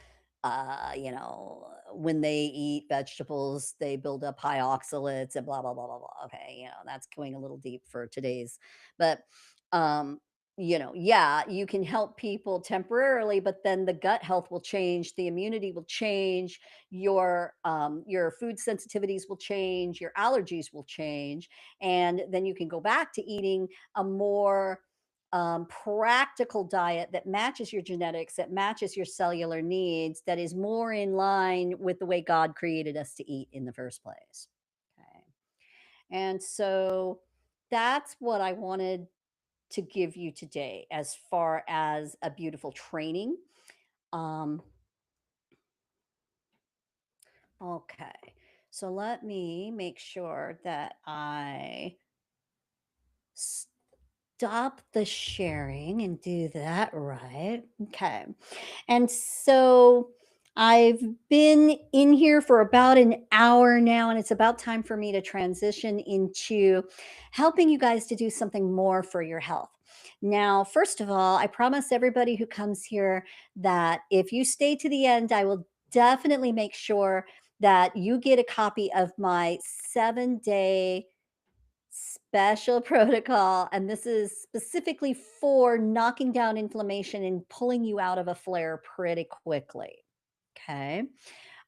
when they eat vegetables, they build up high oxalates and blah, blah, blah, blah, blah. Okay. That's going a little deep for today's, but, um, yeah, you can help people temporarily, but then the gut health will change, the immunity will change, your food sensitivities will change, your allergies will change, and then you can go back to eating a more practical diet that matches your genetics, that matches your cellular needs, that is more in line with the way God created us to eat in the first place. Okay. And so that's what I wanted to give you today as far as a beautiful training. Um, okay. So let me make sure that I stop the sharing and do that right. Okay. And so I've been in here for about an hour now, and it's about time for me to transition into helping you guys to do something more for your health. Now, first of all, I promise everybody who comes here that if you stay to the end, I will definitely make sure that you get a copy of my 7-day special protocol, and this is specifically for knocking down inflammation and pulling you out of a flare pretty quickly. Okay.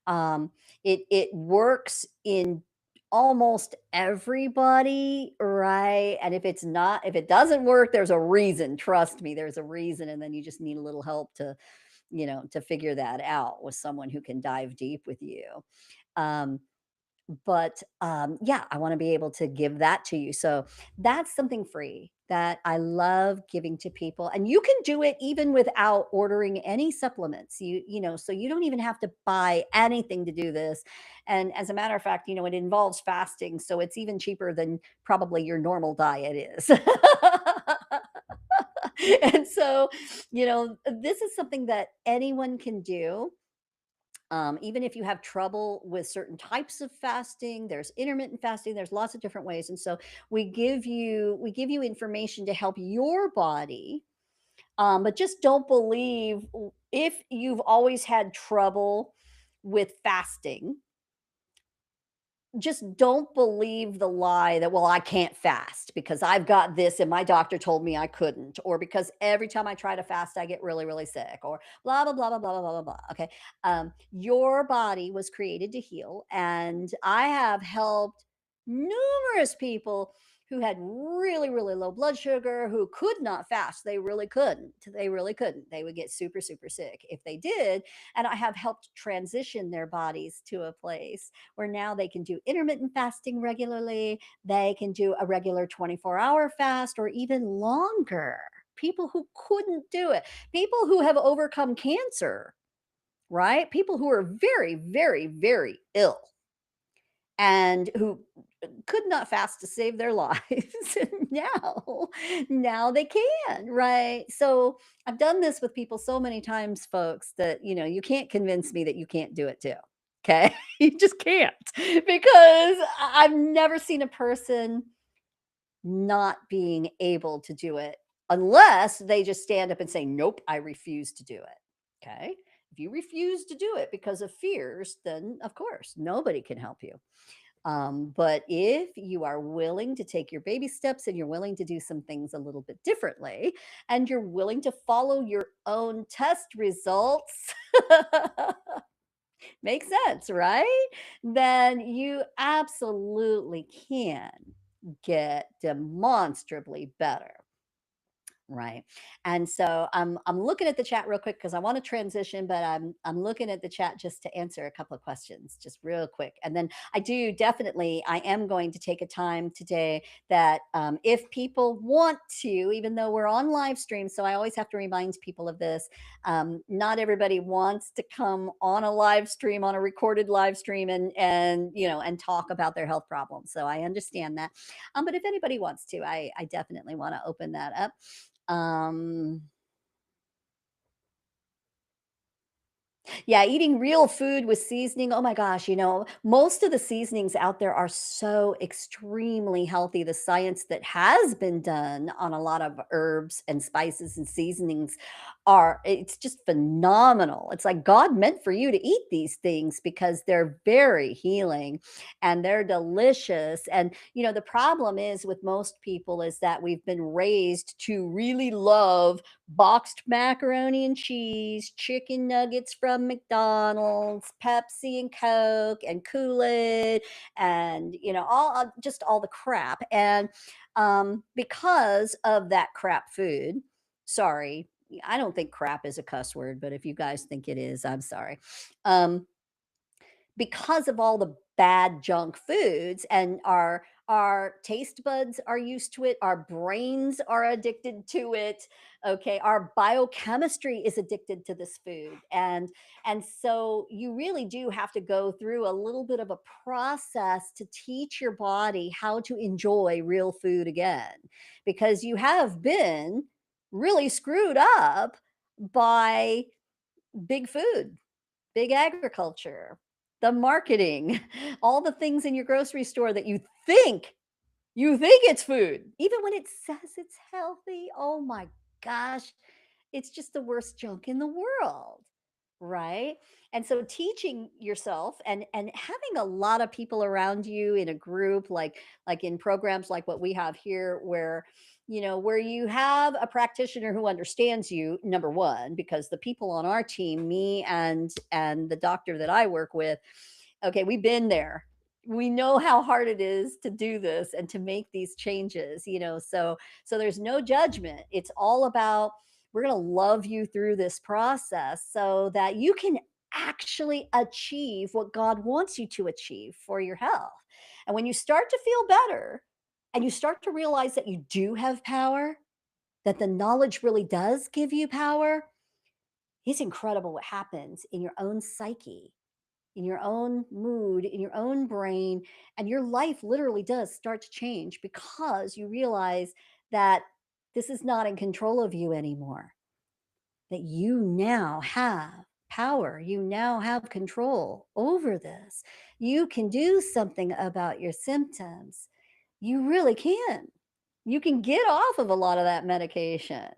Um, it works in almost everybody, right? And if it doesn't work, there's a reason. Trust me, there's a reason. And then you just need a little help to figure that out with someone who can dive deep with you. Um, but yeah, I want to be able to give that to you. So that's something free that I love giving to people. And you can do it even without ordering any supplements. So you don't even have to buy anything to do this. And as a matter of fact, it involves fasting. So it's even cheaper than probably your normal diet is. And so, this is something that anyone can do. Even if you have trouble with certain types of fasting, there's intermittent fasting, there's lots of different ways. And so we give you information to help your body. But just don't believe if you've always had trouble with fasting, just don't believe the lie that, well, I can't fast because I've got this and my doctor told me I couldn't, or because every time I try to fast, I get really, really sick, or blah, blah, blah, blah, blah, blah, blah, blah. Okay. Your body was created to heal. And I have helped numerous people who had really, really low blood sugar, who could not fast. They really couldn't. They really couldn't. They would get super, super sick if they did. And I have helped transition their bodies to a place where now they can do intermittent fasting regularly. They can do a regular 24-hour fast or even longer. People who couldn't do it, people who have overcome cancer, right? People who are very, very, very ill and who could not fast to save their lives. And now they can, right? So I've done this with people so many times, folks, that you can't convince me that you can't do it too. Okay. You just can't, because I've never seen a person not being able to do it unless they just stand up and say, nope, I refuse to do it. Okay. If you refuse to do it because of fears, then of course nobody can help you. But if you are willing to take your baby steps and you're willing to do some things a little bit differently, and you're willing to follow your own test results, makes sense, right? Then you absolutely can get demonstrably better. Right. And so I'm looking at the chat real quick because I want to transition, but I'm looking at the chat just to answer a couple of questions just real quick. And then I am going to take a time today that if people want to, even though we're on live stream, so I always have to remind people of this. Not everybody wants to come on a live stream, on a recorded live stream, and talk about their health problems. So I understand that. But if anybody wants to, I definitely want to open that up. um, yeah, eating real food with seasoning. Oh my gosh, most of the seasonings out there are so extremely healthy. The science that has been done on a lot of herbs and spices and seasonings it's just phenomenal. It's like God meant for you to eat these things because they're very healing and they're delicious. And the problem is with most people is that we've been raised to really love boxed macaroni and cheese, chicken nuggets from McDonald's, Pepsi and Coke and Kool-Aid, and just all the crap. And because of that crap food, sorry, I don't think crap is a cuss word, but if you guys think it is, I'm sorry. Um, because of all the bad junk foods, and our taste buds are used to it, our brains are addicted to it. Okay, our biochemistry is addicted to this food. And so you really do have to go through a little bit of a process to teach your body how to enjoy real food again, because you have been really screwed up by big food, big agriculture, the marketing, all the things in your grocery store that you think it's food, even when it says it's healthy. Oh my gosh, it's just the worst junk in the world, right? And so teaching yourself and having a lot of people around you in a group, like in programs like what we have here, where you have a practitioner who understands you, number one, because the people on our team, me and the doctor that I work with, okay, we've been there. We know how hard it is to do this and to make these changes, so there's no judgment. It's all about, we're going to love you through this process so that you can actually achieve what God wants you to achieve for your health. And when you start to feel better and you start to realize that you do have power, that the knowledge really does give you power, it's incredible what happens in your own psyche, in your own mood, in your own brain, and your life literally does start to change because you realize that this is not in control of you anymore, that you now have power, you now have control over this. You can do something about your symptoms. You really can. You can get off of a lot of that medication,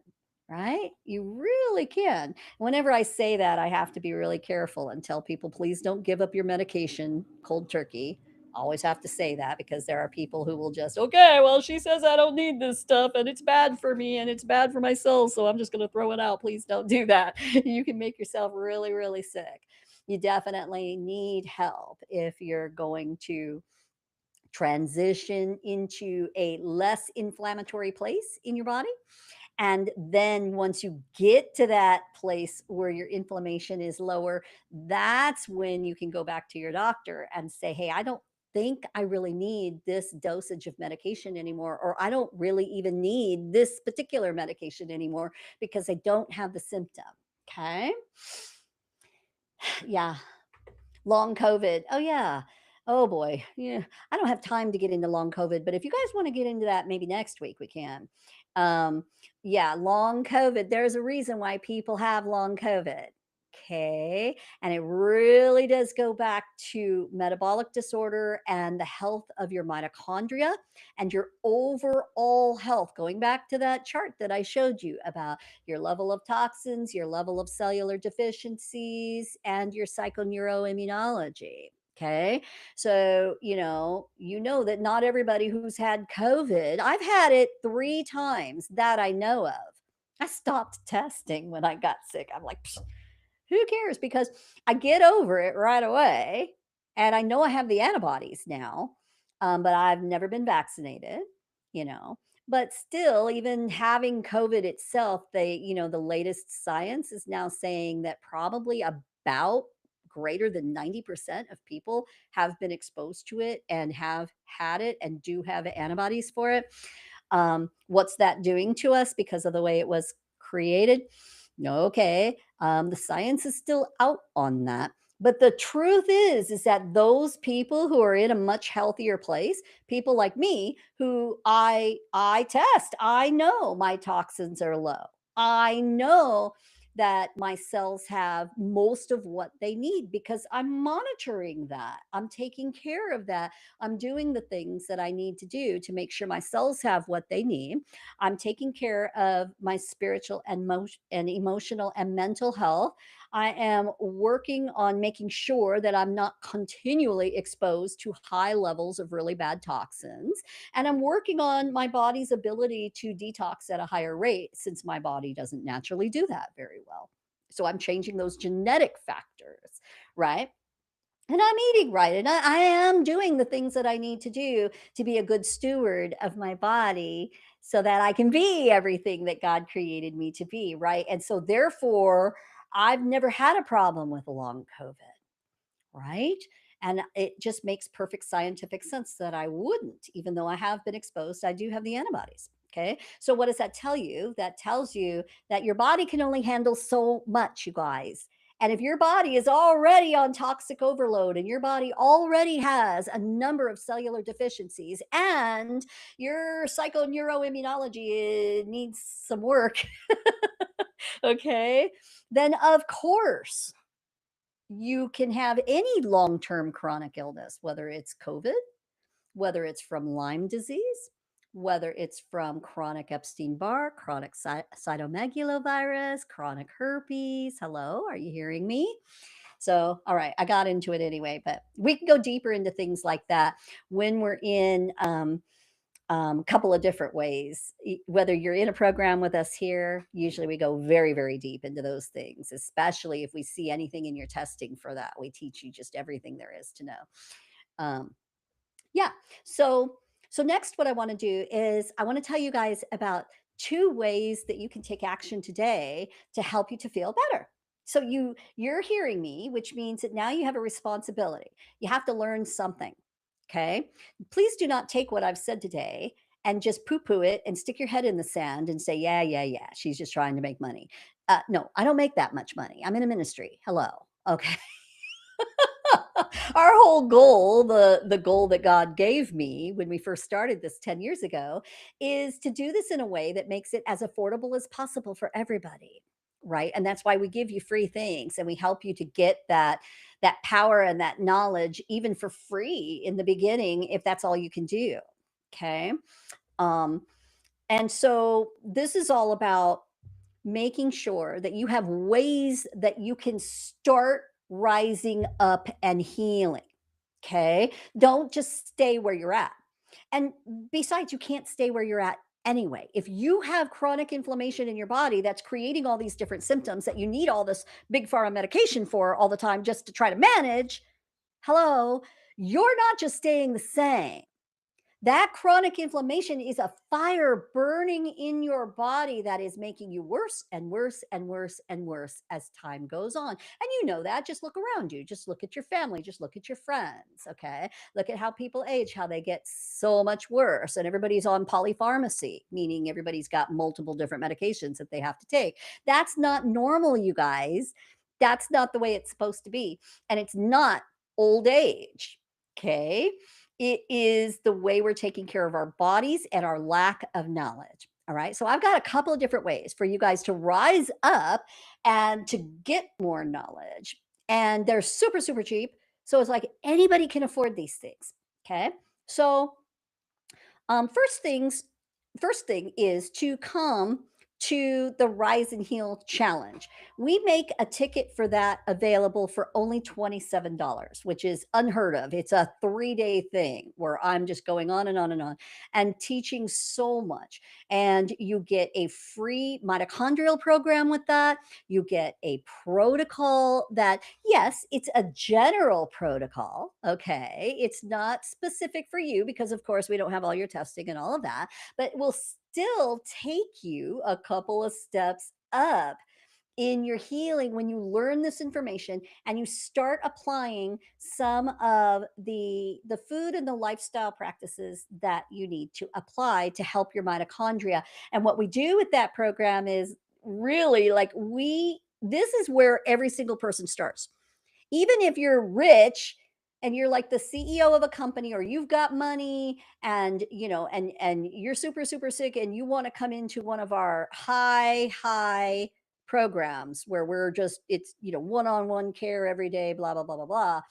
right? You really can. Whenever I say that, I have to be really careful and tell people, please don't give up your medication cold turkey. Always have to say that because there are people who will just, okay, well, she says I don't need this stuff and it's bad for me and it's bad for my soul. So I'm just going to throw it out. Please don't do that. You can make yourself really, really sick. You definitely need help if you're going to transition into a less inflammatory place in your body. And then once you get to that place where your inflammation is lower, that's when you can go back to your doctor and say, hey, I don't think I really need this dosage of medication anymore, or I don't really even need this particular medication anymore because I don't have the symptom. Okay. Yeah. Long COVID. Oh, yeah. Oh, boy. Yeah. I don't have time to get into long COVID, but if you guys want to get into that, maybe next week we can. Um, yeah, long COVID. There's a reason why people have long COVID. Okay. And it really does go back to metabolic disorder and the health of your mitochondria and your overall health. Going back to that chart that I showed you about your level of toxins, your level of cellular deficiencies, and your psychoneuroimmunology. Okay. So, you know that not everybody who's had COVID, I've had it 3 times that I know of. I stopped testing when I got sick. I'm like, "Psh, who cares?" Because I get over it right away. And I know I have the antibodies now, but I've never been vaccinated, you know. But still, even having COVID itself, the latest science is now saying that probably about greater than 90% of people have been exposed to it and have had it and do have antibodies for it. What's that doing to us because of the way it was created? Okay, the science is still out on that. But the truth is that those people who are in a much healthier place, people like me, who I test, I know my toxins are low. I know that my cells have most of what they need because I'm monitoring that. I'm taking care of that. I'm doing the things that I need to do to make sure my cells have what they need. I'm taking care of my spiritual and, and emotional and mental health. I am working on making sure that I'm not continually exposed to high levels of really bad toxins. And I'm working on my body's ability to detox at a higher rate since my body doesn't naturally do that very well. So I'm changing those genetic factors, right? And I'm eating right. And I am doing the things that I need to do to be a good steward of my body so that I can be everything that God created me to be. Right. And so, therefore, I've never had a problem with long COVID. Right. And it just makes perfect scientific sense that I wouldn't, even though I have been exposed, I do have the antibodies. Okay. So, what does that tell you? That tells you that your body can only handle so much, you guys. And if your body is already on toxic overload and your body already has a number of cellular deficiencies and your psychoneuroimmunology needs some work, okay, then of course you can have any long term chronic illness, whether it's COVID, whether it's from Lyme disease, whether it's from chronic Epstein Barr, chronic cytomegalovirus, chronic herpes. Hello, are you hearing me? So, all right, I got into it anyway, but we can go deeper into things like that when we're in a couple of different ways. Whether you're in a program with us here, usually we go very, very deep into those things, especially if we see anything in your testing for that. We teach you just everything there is to know. Um, yeah. So next what I want to do is I want to tell you guys about 2 ways that you can take action today to help you to feel better. So you're hearing me, which means that now you have a responsibility. You have to learn something. Okay? Please do not take what I've said today and just poo-poo it and stick your head in the sand and say, "Yeah, yeah, yeah, she's just trying to make money." No, I don't make that much money. I'm in a ministry. Hello. Okay. Our whole goal, the goal that God gave me when we first started this 10 years ago, is to do this in a way that makes it as affordable as possible for everybody. Right. And that's why we give you free things and we help you to get that power and that knowledge even for free in the beginning if that's all you can do. Okay. Um, and so this is all about making sure that you have ways that you can start rising up and healing. Okay. Don't just stay where you're at. And besides, you can't stay where you're at anyway. If you have chronic inflammation in your body that's creating all these different symptoms that you need all this big pharma medication for all the time just to try to manage, hello, you're not just staying the same. That chronic inflammation is a fire burning in your body that is making you worse and worse and worse and worse as time goes on. And you know that. Just look around you. Just look at your family. Just look at your friends. Okay. Look at how people age, how they get so much worse. And everybody's on polypharmacy, meaning everybody's got multiple different medications that they have to take. That's not normal, you guys. That's not the way it's supposed to be. And it's not old age. Okay. It is the way we're taking care of our bodies and our lack of knowledge. All right. So I've got a couple of different ways for you guys to rise up and to get more knowledge. And they're super, super cheap. So it's like anybody can afford these things. Okay. So um, first things, first thing is to come to the Rise and Heal Challenge. We make a ticket for that available for only $27, which is unheard of. It's a 3-day thing where I'm just going on and on and on and teaching so much. And you get a free mitochondrial program with that. You get a protocol that, yes, it's a general protocol. Okay. It's not specific for you because, of course, we don't have all your testing and all of that, but we'll still take you a couple of steps up in your healing when you learn this information and you start applying some of the food and the lifestyle practices that you need to apply to help your mitochondria. And what we do with that program is really like we this is where every single person starts. Even if you're rich and you're like the CEO of a company or you've got money and and you're super super sick and you want to come into one of our high programs where we're just it's one-on-one care every day, blah blah blah blah blah.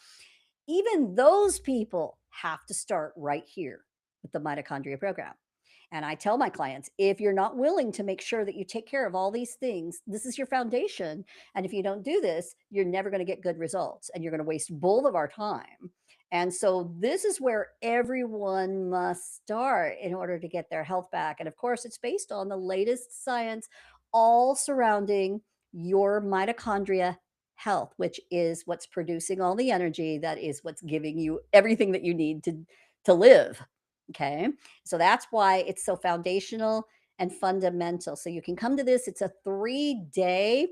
Even those people have to start right here with the mitochondria program. And I tell my clients, if you're not willing to make sure that you take care of all these things, this is your foundation. And if you don't do this, you're never going to get good results and you're going to waste both of our time. And so this is where everyone must start in order to get their health back. And of course, it's based on the latest science, all surrounding your mitochondria health, which is what's producing all the energy, that is what's giving you everything that you need to live. Okay. So that's why it's so foundational and fundamental. So you can come to this. It's a 3-day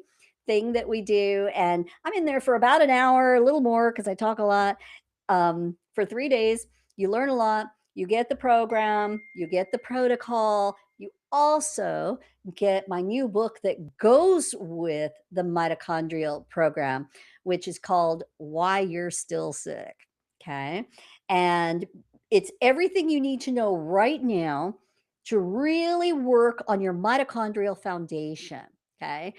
thing that we do. And I'm in there for about an hour, a little more because I talk a lot. For 3 days, you learn a lot. You get the program, you get the protocol. You also get my new book that goes with the mitochondrial program, which is called Why You're Still Sick. Okay. And it's everything you need to know right now to really work on your mitochondrial foundation. Okay.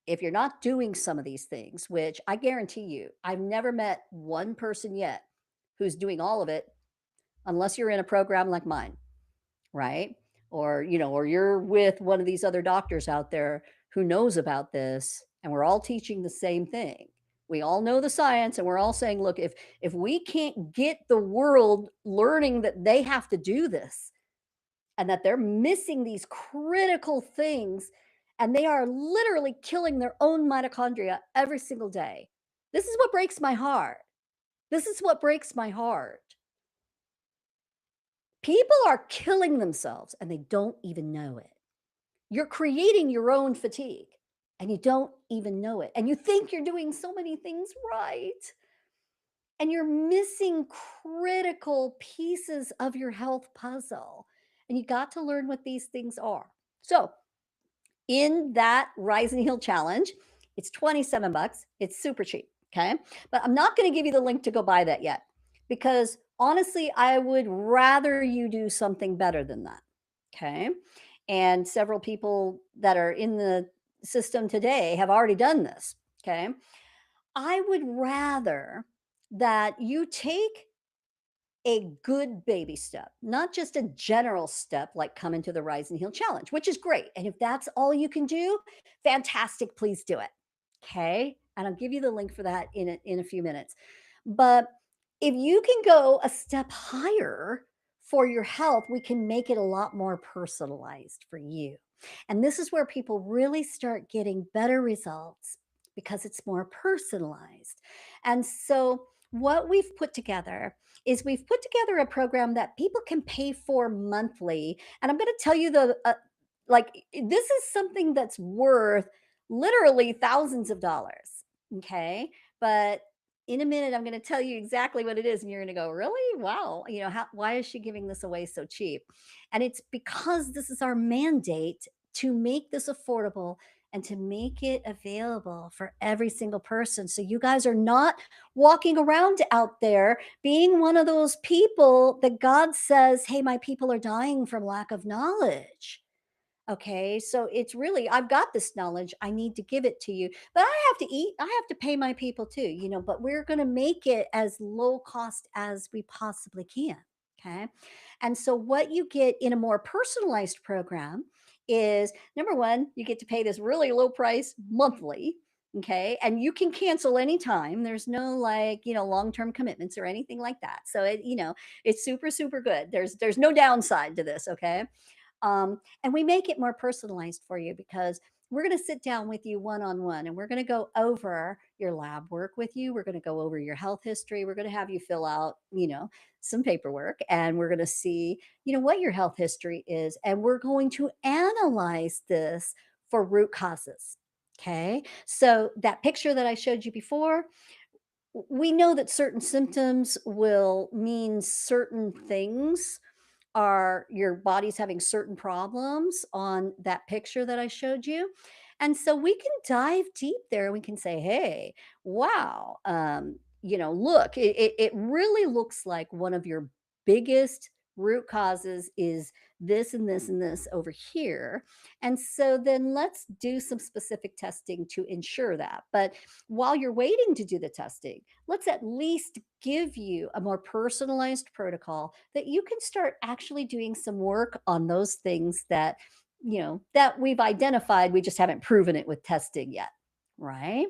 If you're not doing some of these things, which I guarantee you, I've never met one person yet who's doing all of it unless you're in a program like mine, right? Or you're with one of these other doctors out there who knows about this and we're all teaching the same thing. We all know the science and we're all saying, look, if we can't get the world learning that they have to do this and that they're missing these critical things and they are literally killing their own mitochondria every single day. This is what breaks my heart. This is what breaks my heart. People are killing themselves and they don't even know it. You're creating your own fatigue and you don't even know it. And you think you're doing so many things right. And you're missing critical pieces of your health puzzle. And you got to learn what these things are. So, in that Rise and Heal challenge, it's 27 bucks. It's super cheap. Okay. But I'm not going to give you the link to go buy that yet because honestly, I would rather you do something better than that. Okay. And several people that are in the system today have already done this. Okay. I would rather that you take a good baby step, not just a general step like coming to the Rise and Heal Challenge, which is great. And if that's all you can do, fantastic, please do it. Okay. And I'll give you the link for that in a few minutes. But if you can go a step higher for your health, we can make it a lot more personalized for you. And this is where people really start getting better results because it's more personalized. And so, what we've put together is we've put together a program that people can pay for monthly. And I'm going to tell you this is something that's worth literally thousands of dollars. Okay. But in a minute, I'm going to tell you exactly what it is. And you're going to go, really? Wow. Why is she giving this away so cheap? And it's because this is our mandate to make this affordable and to make it available for every single person. So you guys are not walking around out there being one of those people that God says, hey, my people are dying from lack of knowledge. Okay, so it's really, I've got this knowledge. I need to give it to you, but I have to eat. I have to pay my people too, but we're going to make it as low cost as we possibly can. Okay. And so, what you get in a more personalized program is number one, you get to pay this really low price monthly. Okay. And you can cancel anytime. There's no long term commitments or anything like that. So, it's super, super good. There's no downside to this. Okay. And we make it more personalized for you because we're going to sit down with you one on one and we're going to go over your lab work with you. We're going to go over your health history. We're going to have you fill out, some paperwork and we're going to see, what your health history is. And we're going to analyze this for root causes. Okay. So that picture that I showed you before, we know that certain symptoms will mean certain things are your body's having certain problems on that picture that I showed you. And so we can dive deep there. We can say, hey, wow, look, it really looks like one of your biggest root causes is this and this and this over here. And so then let's do some specific testing to ensure that. But while you're waiting to do the testing, let's at least give you a more personalized protocol that you can start actually doing some work on those things that we've identified. We just haven't proven it with testing yet. Right.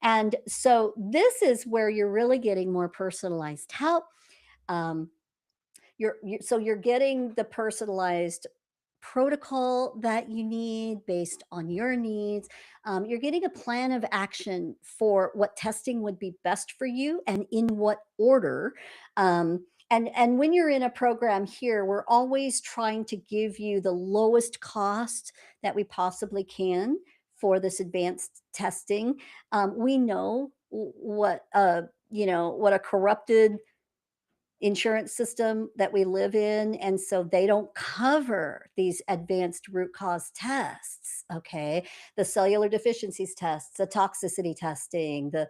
And so this is where you're really getting more personalized help. Um, so you're getting the personalized protocol that you need based on your needs. You're getting a plan of action for what testing would be best for you and in what order. And when you're in a program here, we're always trying to give you the lowest cost that we possibly can for this advanced testing. We know what a corrupted insurance system that we live in, and so they don't cover these advanced root cause tests. Okay, the cellular deficiencies tests, the toxicity testing, the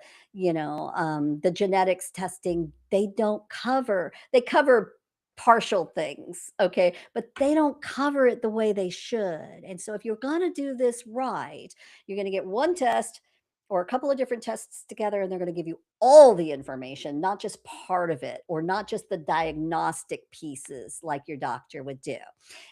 genetics testing, they don't cover. They cover partial things, okay, but they don't cover it the way they should. And so if you're going to do this right, you're going to get one test or a couple of different tests together, and they're going to give you all the information, not just part of it or not just the diagnostic pieces like your doctor would do.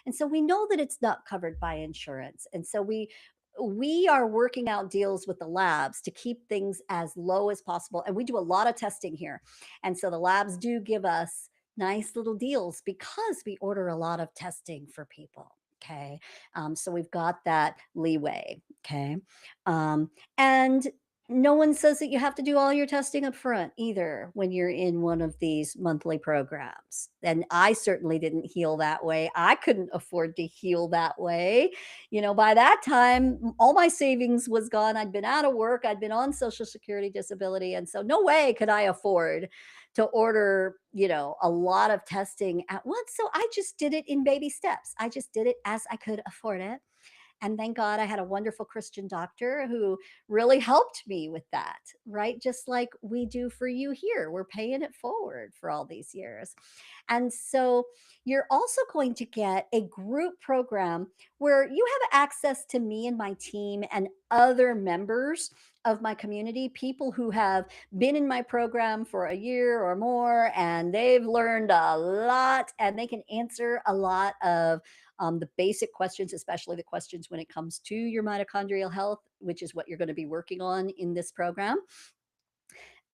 And so we know that it's not covered by insurance. And so we are working out deals with the labs to keep things as low as possible. And we do a lot of testing here. And so the labs do give us nice little deals because we order a lot of testing for people. Okay. So we've got that leeway. Okay. And no one says that you have to do all your testing up front either when you're in one of these monthly programs. And I certainly didn't heal that way. I couldn't afford to heal that way. By that time, all my savings was gone. I'd been out of work, I'd been on Social Security disability. And so, no way could I afford to order, a lot of testing at once. So I just did it in baby steps. I just did it as I could afford it. And thank God I had a wonderful Christian doctor who really helped me with that, right? Just like we do for you here. We're paying it forward for all these years. And so you're also going to get a group program where you have access to me and my team and other members of my community, people who have been in my program for a year or more, and they've learned a lot and they can answer a lot of the basic questions, especially the questions when it comes to your mitochondrial health, which is what you're going to be working on in this program.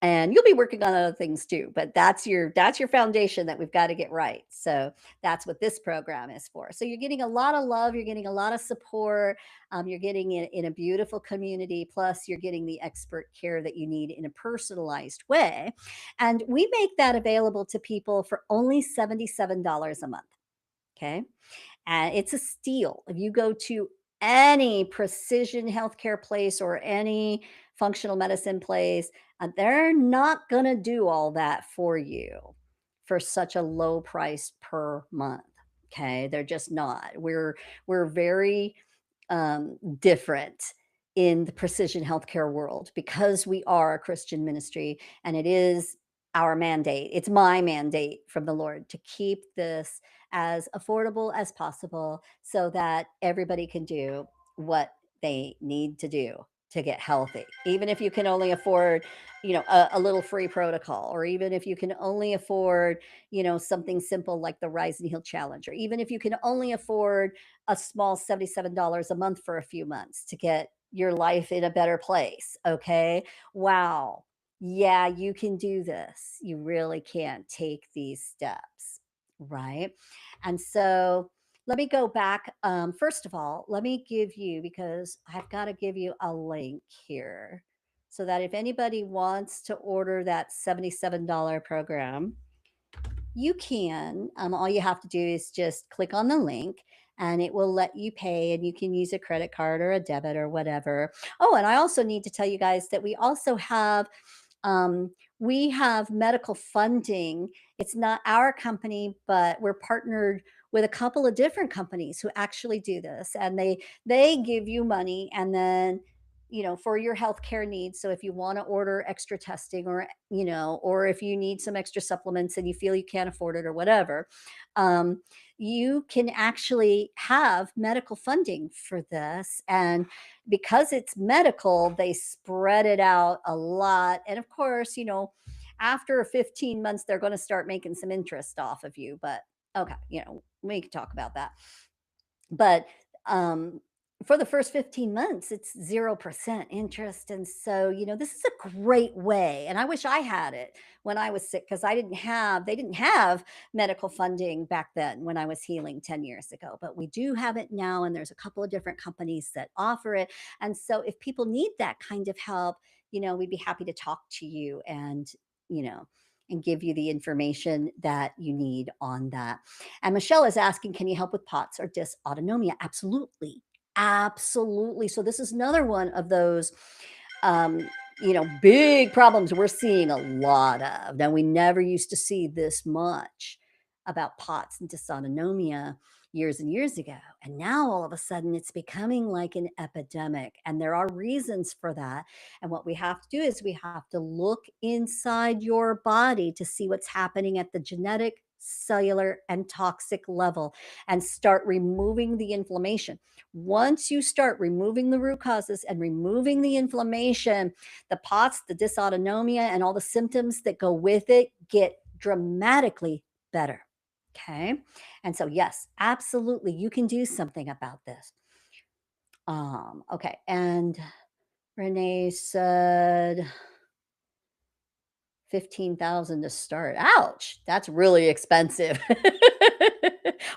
and you'll be working on other things too, but that's your foundation that we've got to get right. So that's what this program is for. So you're getting a lot of love, you're getting a lot of support, you're getting it in a beautiful community, plus you're getting the expert care that you need in a personalized way, and we make that available to people for only $77 a month. Okay, and it's a steal. If you go to any precision healthcare place or any functional medicine place, they're not going to do all that for you for such a low price per month. Okay, they're just not. We're very different in the precision healthcare world because we are a Christian ministry, and it is our mandate. It's my mandate from the Lord to keep this as affordable as possible so that everybody can do what they need to do to get healthy. Even if you can only afford, a little free protocol, or even if you can only afford, something simple like the Rise and Heal Challenge, or even if you can only afford a small $77 a month for a few months to get your life in a better place. Okay. Wow. Yeah, you can do this. You really can take these steps. Right. And so let me go back. First of all, let me give you, because I've got to give you a link here so that if anybody wants to order that $77 program, you can. All you have to do is just click on the link and it will let you pay, and you can use a credit card or a debit or whatever. Oh, and I also need to tell you guys that we have medical funding. It's not our company, but we're partnered with a couple of different companies who actually do this, and they give you money, and then for your healthcare needs. So if you want to order extra testing, or if you need some extra supplements and you feel you can't afford it or whatever, um, you can actually have medical funding for this. And because it's medical, they spread it out a lot. And of course, after 15 months, they're going to start making some interest off of you. But okay, we can talk about that. But um, for the first 15 months, it's 0% interest. And so, this is a great way. And I wish I had it when I was sick, because they didn't have medical funding back then when I was healing 10 years ago. But we do have it now. And there's a couple of different companies that offer it. And so if people need that kind of help, we'd be happy to talk to you you know, and give you the information that you need on that. And Michelle is asking, can you help with POTS or dysautonomia? Absolutely. Absolutely. So this is another one of those um, big problems we're seeing a lot of. Now, we never used to see this much about POTS and dysautonomia years and years ago. And now all of a sudden it's becoming like an epidemic. And there are reasons for that. And what we have to do is we have to look inside your body to see what's happening at the genetic, cellular, and toxic level, and start removing the inflammation. Once you start removing the root causes and removing the inflammation, the POTS, the dysautonomia, and all the symptoms that go with it get dramatically better. Okay. And so, yes, absolutely, you can do something about this. Okay. And Renee said 15,000 to start. Ouch. That's really expensive.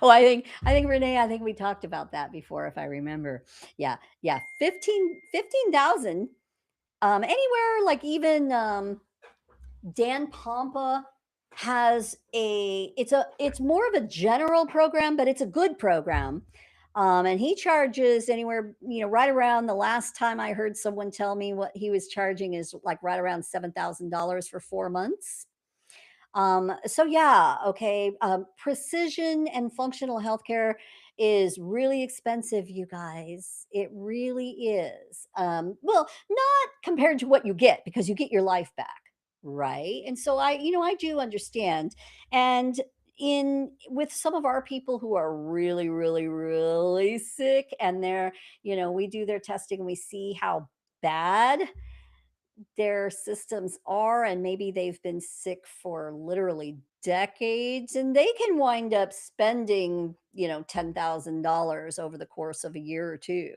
Oh, I think Renee, I think we talked about that before, if I remember. Yeah. Yeah. 15,000. Anywhere, like even Dan Pompa has it's more of a general program, but it's a good program. And he charges anywhere, right around, the last time I heard someone tell me what he was charging is like right around $7,000 for 4 months. So yeah, okay. Precision and functional healthcare is really expensive, you guys. It really is. Well, not compared to what you get, because you get your life back, right? And so I do understand. And in with some of our people who are really, really, really sick, and we do their testing and we see how bad their systems are, and maybe they've been sick for literally decades, and they can wind up spending $10,000 over the course of a year or two.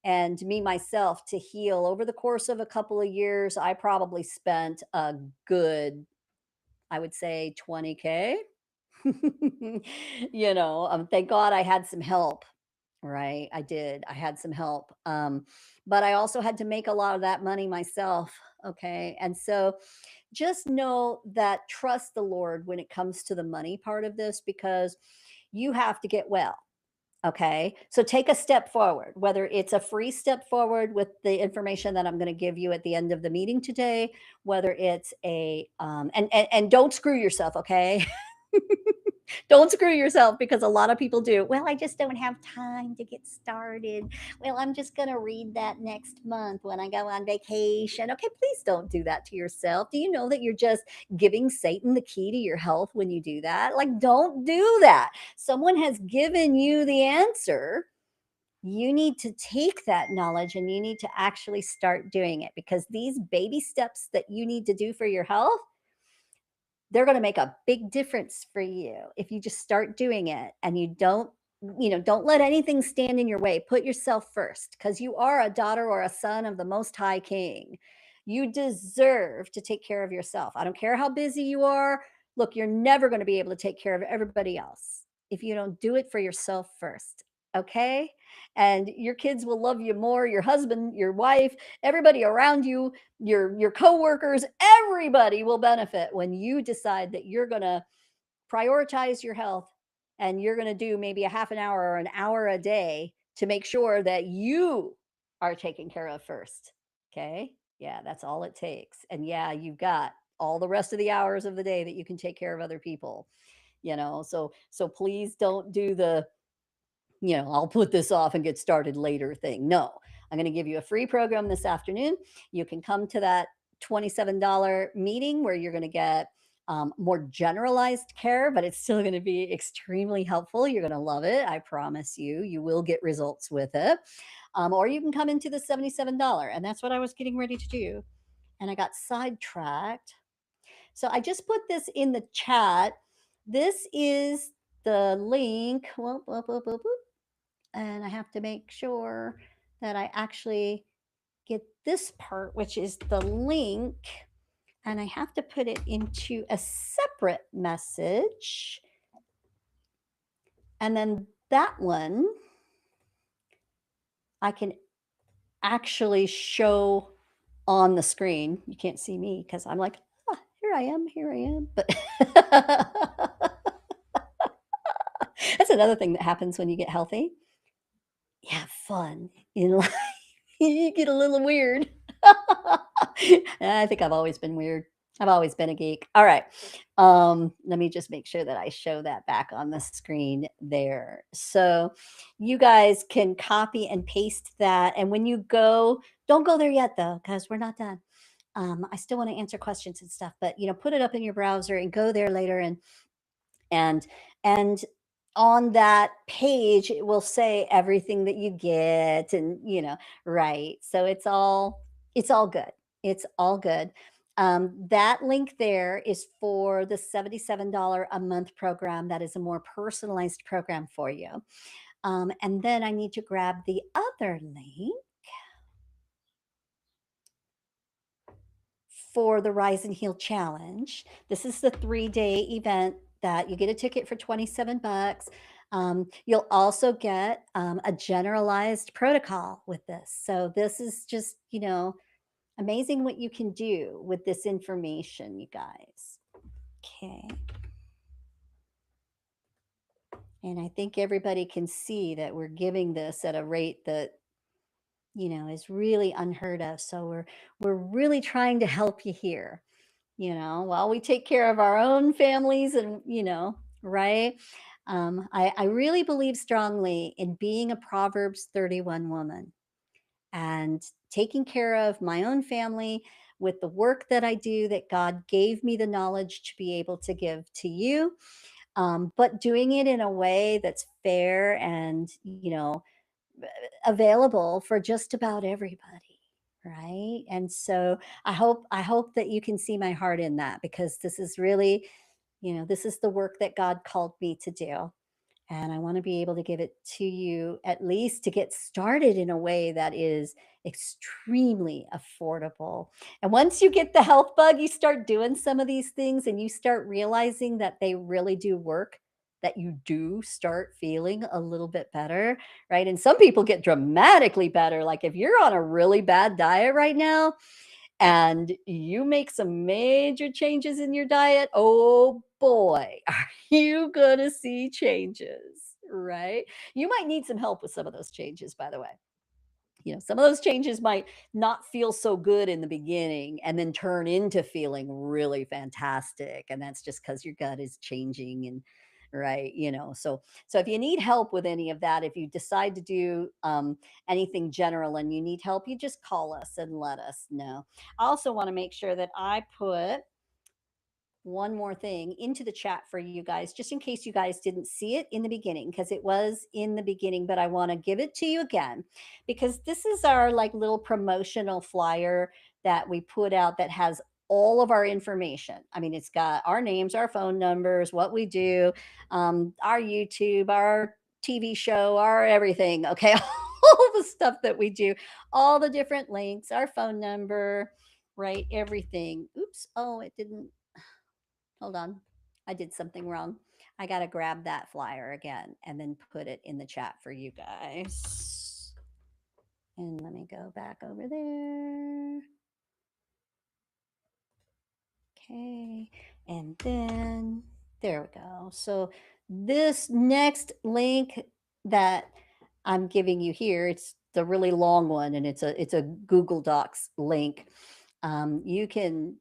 And me myself to heal over the course of a couple of years, I probably spent a good, I would say 20K. Thank God I had some help, right? I did. I had some help. But I also had to make a lot of that money myself. Okay. And so just know that trust the Lord when it comes to the money part of this because you have to get well. Okay. So take a step forward, whether it's a free step forward with the information that I'm going to give you at the end of the meeting today, whether it's and don't screw yourself. Okay. Don't screw yourself because a lot of people do. Well, I just don't have time to get started. Well, I'm just going to read that next month when I go on vacation. Okay, please don't do that to yourself. Do you know that you're just giving Satan the key to your health when you do that? Like, don't do that. Someone has given you the answer. You need to take that knowledge and you need to actually start doing it because these baby steps that you need to do for your health, they're going to make a big difference for you if you just start doing it and you don't let anything stand in your way. Put yourself first because you are a daughter or a son of the Most High King. You deserve to take care of yourself. I don't care how busy you are. Look, you're never going to be able to take care of everybody else if you don't do it for yourself first. Okay. And your kids will love you more, your husband, your wife, everybody around you, your coworkers, everybody will benefit when you decide that you're going to prioritize your health and you're going to do maybe a half an hour or an hour a day to make sure that you are taken care of first. Okay? Yeah, that's all it takes. And yeah, you've got all the rest of the hours of the day that you can take care of other people, so please don't do the I'll put this off and get started later thing. No, I'm going to give you a free program this afternoon. You can come to that $27 meeting where you're going to get more generalized care, but it's still going to be extremely helpful. You're going to love it. I promise you, you will get results with it. Or you can come into the $77. And that's what I was getting ready to do. And I got sidetracked. So I just put this in the chat. This is the link. Whoop, whoop, whoop, whoop, whoop, and I have to make sure that I actually get this part, which is the link, and I have to put it into a separate message. And then that one I can actually show on the screen. You can't see me because I'm like, here I am, here I am. But that's another thing that happens when you get healthy. You have fun in life. You get a little weird. I think I've always been weird. I've always been a geek. All right. Let me just make sure that I show that back on the screen there. So you guys can copy and paste that. And when you go, don't go there yet though, because we're not done. I still want to answer questions and stuff, but put it up in your browser and go there later and and on that page it will say everything that you get and right, so it's all good, it's all good. That link there is for the $77 a month program that is a more personalized program for you. And then I need to grab the other link for the Rise and Heal Challenge. This is the 3-day event that you get a ticket for 27 bucks. You'll also get a generalized protocol with this. So this is just, amazing what you can do with this information, you guys. Okay. And I think everybody can see that we're giving this at a rate that is really unheard of. So we're really trying to help you here. While we take care of our own families and, right? I really believe strongly in being a Proverbs 31 woman and taking care of my own family with the work that I do, that God gave me the knowledge to be able to give to you, but doing it in a way that's fair and, available for just about everybody, right? And so I hope that you can see my heart in that because this is really, this is the work that God called me to do. And I want to be able to give it to you at least to get started in a way that is extremely affordable. And once you get the health bug, you start doing some of these things and you start realizing that they really do work, that you do start feeling a little bit better, right? And some people get dramatically better. Like if you're on a really bad diet right now, and you make some major changes in your diet, oh boy, are you gonna see changes, right? You might need some help with some of those changes, by the way. Some of those changes might not feel so good in the beginning and then turn into feeling really fantastic. And that's just because your gut is changing and right, so if you need help with any of that, if you decide to do anything general and you need help, you just call us and let us know. I also want to make sure that I put one more thing into the chat for you guys, just in case you guys didn't see it in the beginning, because it was in the beginning, but I want to give it to you again because this is our like little promotional flyer that we put out that has all of our information. I mean, it's got our names, our phone numbers, what we do, our YouTube, our TV show, our everything. Okay. All the stuff that we do, all the different links, our phone number, right? Everything. Oops. Oh, it didn't. Hold on. I did something wrong. I got to grab that flyer again and then put it in the chat for you guys. And let me go back over there. Okay. And then there we go. So this next link that I'm giving you here, it's the really long one and it's a Google Docs link. You can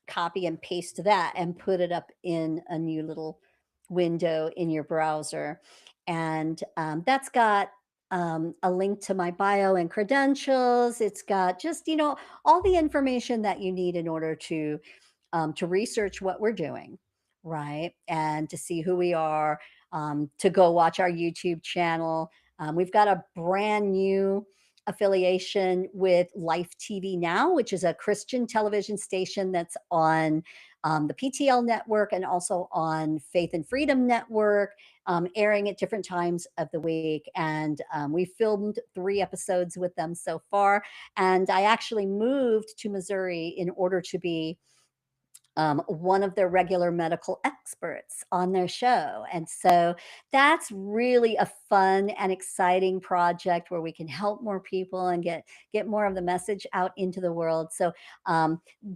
copy and paste that and put it up in a new little window in your browser. And that's got a link to my bio and credentials. It's got just, all the information that you need in order to research what we're doing, right? And to see who we are, to go watch our YouTube channel. We've got a brand new affiliation with Life TV Now, which is a Christian television station that's on the PTL network and also on Faith and Freedom Network, airing at different times of the week. And we filmed 3 episodes with them so far. And I actually moved to Missouri in order to be one of their regular medical experts on their show. And so that's really a fun and exciting project where we can help more people and get more of the message out into the world. So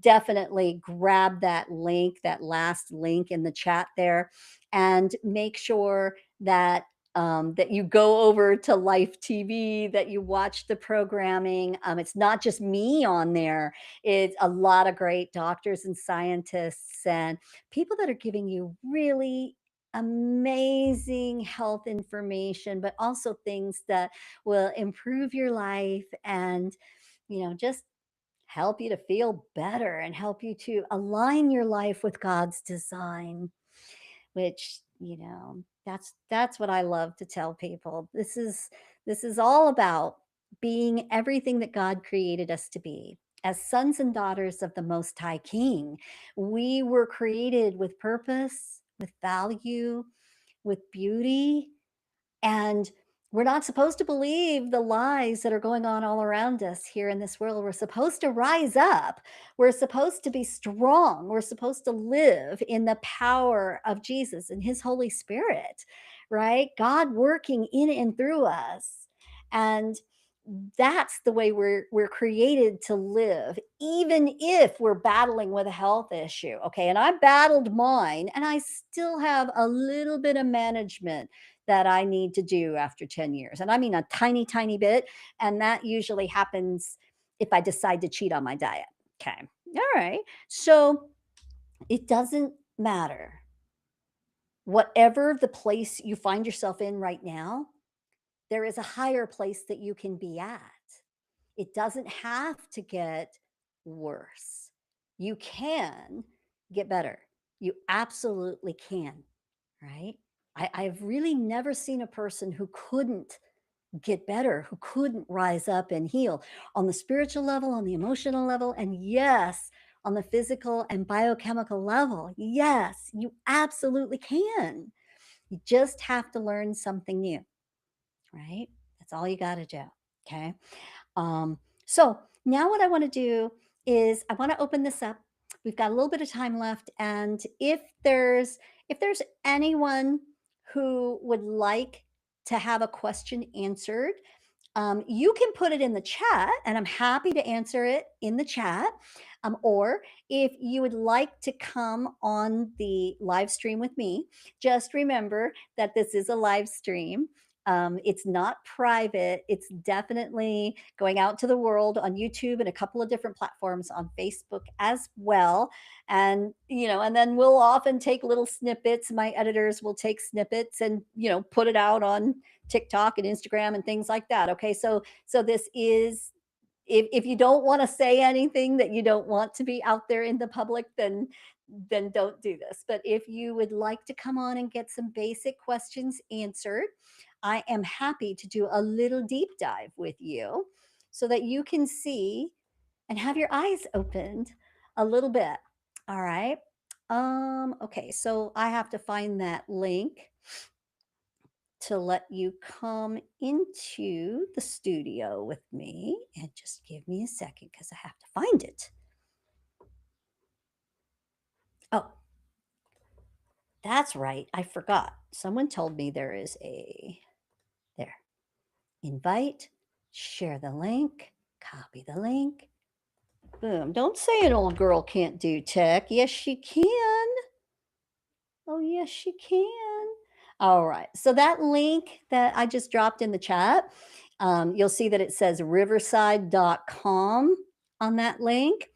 definitely grab that link, that last link in the chat there, and make sure that you go over to Life TV, that you watch the programming. It's not just me on there, it's a lot of great doctors and scientists and people that are giving you really amazing health information, but also things that will improve your life and, just help you to feel better and help you to align your life with God's design, which, that's what I love to tell people. This is all about being everything that God created us to be. As sons and daughters of the Most High King, we were created with purpose, with value, with beauty, and we're not supposed to believe the lies that are going on all around us here in this world. We're supposed to rise up. We're supposed to be strong. We're supposed to live in the power of Jesus and his Holy Spirit, right? God working in and through us. And that's the way we're created to live, even if we're battling with a health issue. Okay. And I battled mine and I still have a little bit of management that I need to do after 10 years. And I mean a tiny, tiny bit. And that usually happens if I decide to cheat on my diet. Okay. All right. So it doesn't matter. Whatever the place you find yourself in right now, there is a higher place that you can be at. It doesn't have to get worse. You can get better. You absolutely can, right? I've really never seen a person who couldn't get better, who couldn't rise up and heal on the spiritual level, on the emotional level, and yes, on the physical and biochemical level. Yes, you absolutely can. You just have to learn something new, right? That's all you got to do. Okay. So now what I want to do is I want to open this up. We've got a little bit of time left, and if there's anyone who would like to have a question answered, you can put it in the chat, and I'm happy to answer it in the chat. Or if you would like to come on the live stream with me, just remember that this is a live stream. It's not private. It's definitely going out to the world on YouTube and a couple of different platforms on Facebook as well. And then we'll often take little snippets. My editors will take snippets and, put it out on TikTok and Instagram and things like that. Okay. So this is, if you don't want to say anything that you don't want to be out there in the public, then don't do this. But if you would like to come on and get some basic questions answered, I am happy to do a little deep dive with you so that you can see and have your eyes opened a little bit. All right. Okay, so I have to find that link to let you come into the studio with me. And just give me a second because I have to find it. Oh, that's right. I forgot. Someone told me there is there. Invite, share the link, copy the link. Boom. Don't say an old girl can't do tech. Yes, she can. Oh, yes, she can. All right. So that link that I just dropped in the chat, you'll see that it says riverside.com on that link.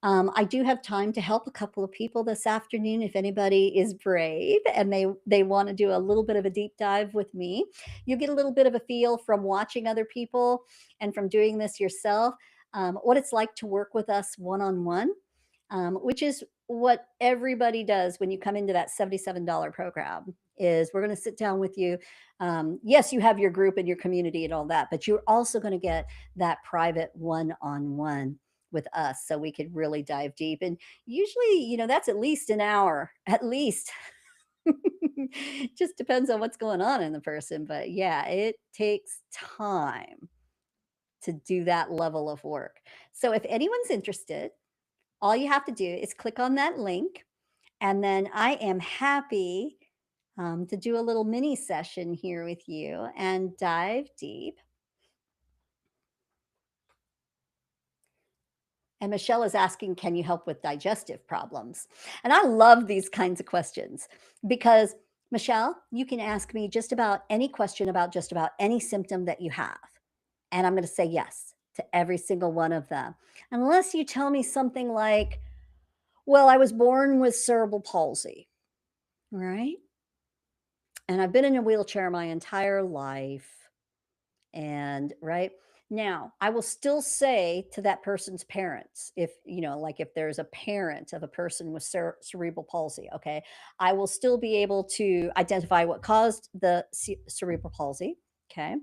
I do have time to help a couple of people this afternoon if anybody is brave and they want to do a little bit of a deep dive with me. You get a little bit of a feel from watching other people and from doing this yourself, what it's like to work with us one on one, which is what everybody does when you come into that $77 program. Is we're going to sit down with you. Yes, you have your group and your community and all that, but you're also going to get that private one on one with us so we could really dive deep. And usually, that's at least an hour, at least. Just depends on what's going on in the person. But yeah, it takes time to do that level of work. So if anyone's interested, all you have to do is click on that link. And then I am happy to do a little mini session here with you and dive deep. And Michelle is asking, can you help with digestive problems? And I love these kinds of questions because, Michelle, you can ask me just about any question about just about any symptom that you have. And I'm going to say yes to every single one of them. Unless you tell me something like, well, I was born with cerebral palsy, right? And I've been in a wheelchair my entire life. And right now, I will still say to that person's parents, if like if there's a parent of a person with cerebral palsy, okay, I will still be able to identify what caused the cerebral palsy. Okay.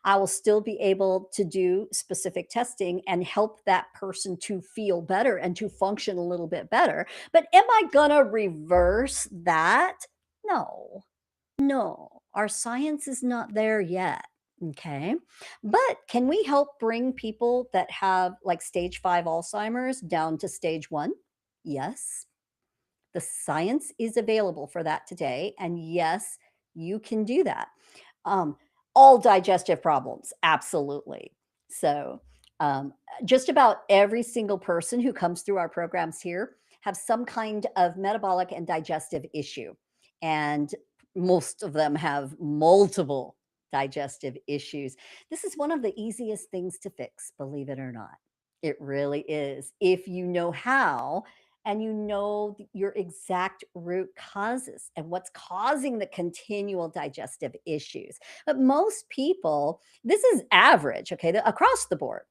I will still be able to do specific testing and help that person to feel better and to function a little bit better. But am I going to reverse that? No, no, our science is not there yet. Okay. But can we help bring people that have like stage 5 Alzheimer's down to stage 1? Yes. The science is available for that today. And yes, you can do that. Um, all digestive problems, absolutely. So, um, just about every single person who comes through our programs here have some kind of metabolic and digestive issue. And most of them have multiple digestive issues. This is one of the easiest things to fix, believe it or not. It really is. If you know how and you know your exact root causes and what's causing the continual digestive issues. But most people, this is average, okay, across the board.